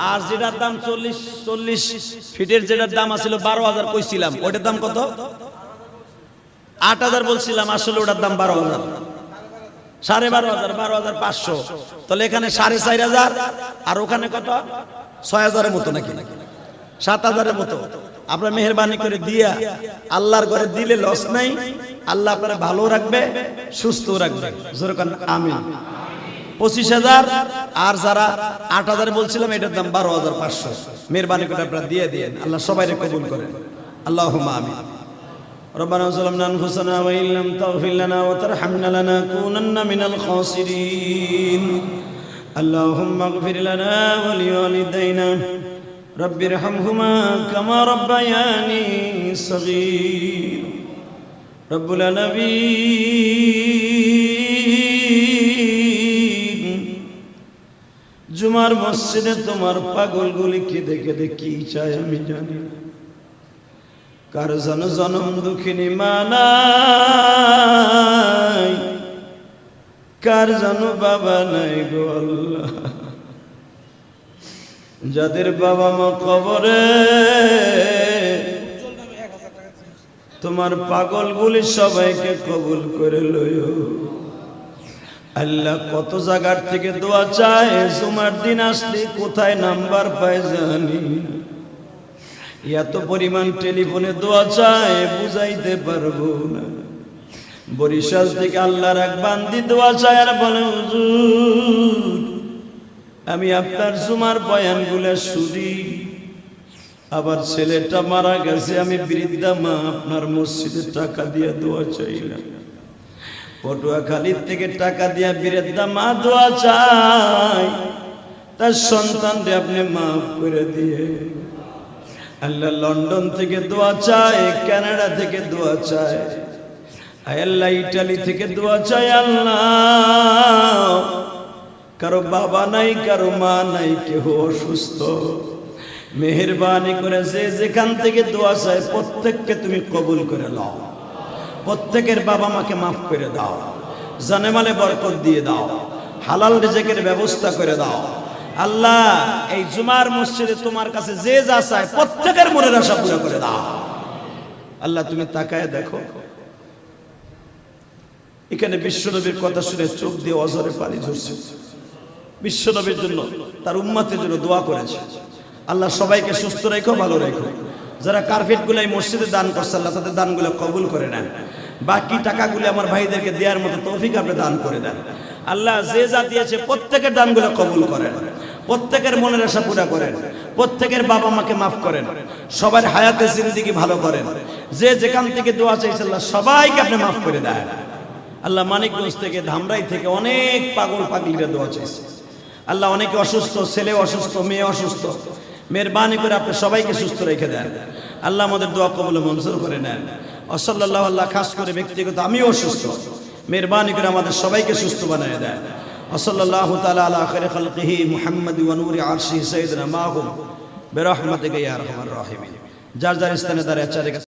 আর যেটার দাম 40 ফিটের যেটার দাম আছিল 12,000 কইছিলাম, ওটার দাম কত? 8,000 বলছিলাম, আসলে ওটার দাম 12,000। 12,500 12,500, তাহলে এখানে 4,500 আর ওখানে কত 6,000-এর মতো নাকি 7,000-এর মতো। আপনার মেহেরবানি করে দিয়া আল্লাহর ঘরে দিলে লস নাই, আল্লাহ আপনারা ভালো রাখবে সুস্থ রাখবে, জোরে কান আমিন। 25,000 আর যারা 8,000 বলছিলাম এটার দাম 12,500, মেহেরবানি করে আপনারা দিয়ে দিয়েন, আল্লাহ সবাইকে কবুল করেন, আল্লাহুম্মা আমিন। ربنا ظلمنا أنفسنا وإن لم تغفر لنا وترحمنا لنكونن من الخاسرين اللهم اغفر لنا ولوالدينا رب ارحمهما كما ربياني صغير رب العالمين জুমার মসজিদে তোমার পাগলগুলি কেঁদে কেঁদে কি চায় আমি জানি না। কার জনম দুঃখিনী মা নাই, কার বাবা নাই গো আল্লাহ। যাদের বাবা মা কবরে তোমার পাগলগুলি সবাইকে কবুল করে লইও আল্লাহ। কত জায়গার থেকে দোয়া চায়, জুমার দিন আসলে কোথায় নাম্বার পায় জানি, এত পরিমাণ টেলিফোনে দোয়া চায় বুঝাইতে পারবো না। বরিশাল থেকে আল্লাহর এক বান্দি দোয়া চায় আর বলে হুজুর আমি আপনার জুমার বয়ানগুলো শুনি, আবার ছেলেটা মারা গেছে, আমি বৃদ্ধা মা আপনার মসজিদে টাকা দিয়ে দোয়া চাইলাম। পটুয়াখালীর থেকে টাকা দিয়ে বৃদ্ধা মা দোয়া চায় তার সন্তানকে আপনি মাফ করে দিয়ে। আল্লাহ লন্ডন থেকে দোয়া চায়, কানাডা থেকে দোয়া চায়, আল্লাহ ইটালি থেকে দোয়া চায়। আল্লাহ কারো বাবা নাই, কারো মা নাই, কেউ অসুস্থ, মেহেরবানি করে যে যেখান থেকে দোয়া চায় প্রত্যেককে তুমি কবুল করে নাও, প্রত্যেকের বাবা মাকে মাফ করে দাও, জানে মালে বরকত দিয়ে দাও, হালাল রিজিকের ব্যবস্থা করে দাও। আল্লাহ এই জুমার মসজিদে তোমার কাছে যে যা চায় প্রত্যেকের মনের আশা পুরো করে দাও। আল্লাহ তুমি তাকায় দেখো, এখানে বিশ্বনবীর কথা শুনে চোখ দিয়ে অজরে পানি ঝরছে, বিশ্বনবীর জন্য তার উম্মতের জন্য দোয়া করেছে। আল্লাহ সবাইকে সুস্থ রেখো, ভালো রেখো। যারা কার্পেট গুলো এই মসজিদে দান করছে আল্লাহ তাদের দানগুলো কবুল করে নেন, বাকি টাকাগুলো আমার ভাইদেরকে দেওয়ার মতো তৌফিক আপনি দান করে দেন। আল্লাহ যে যা দিয়েছে প্রত্যেকের দানগুলো কবুল করেন, প্রত্যেকের মনের আশা পুরা করেন, প্রত্যেকের বাবা মাকে মাফ করেন, সবার হায়াতে জিন্দেগি ভালো করেন। যে যেখান থেকে দোয়া চাইছে আল্লাহ সবাইকে আপনি মাফ করে দেন। আল্লাহ মানিকগঞ্জ থেকে, ধামরাই থেকে অনেক পাগল পাগলিরা দোয়া চাইছে। আল্লাহ অনেকে অসুস্থ, ছেলে অসুস্থ, মেয়ে অসুস্থ, মেহেরবানি করে আপনি সবাইকে সুস্থ রেখে দেন। আল্লাহ আমাদের দোয়া কবুল মঞ্জুর করে নেন। ওয়াসাল্লাল্লাহু আল্লাহ খাস করে ব্যক্তিগত আমিও অসুস্থ, মেহেরবানি করে আমাদের সবাইকে সুস্থ বানিয়ে দেন। ওয়াসাল্লাল্লাহু তাআলা আলা খায়রি খালকিহি মুহাম্মাদি ওয়া নূরি আরশিহি সাইয়্যিদিনা মাহুম বিরহমাতিকা ইয়া আরহামার রাহিমিন। যার যার স্থানে দাঁড়িয়ে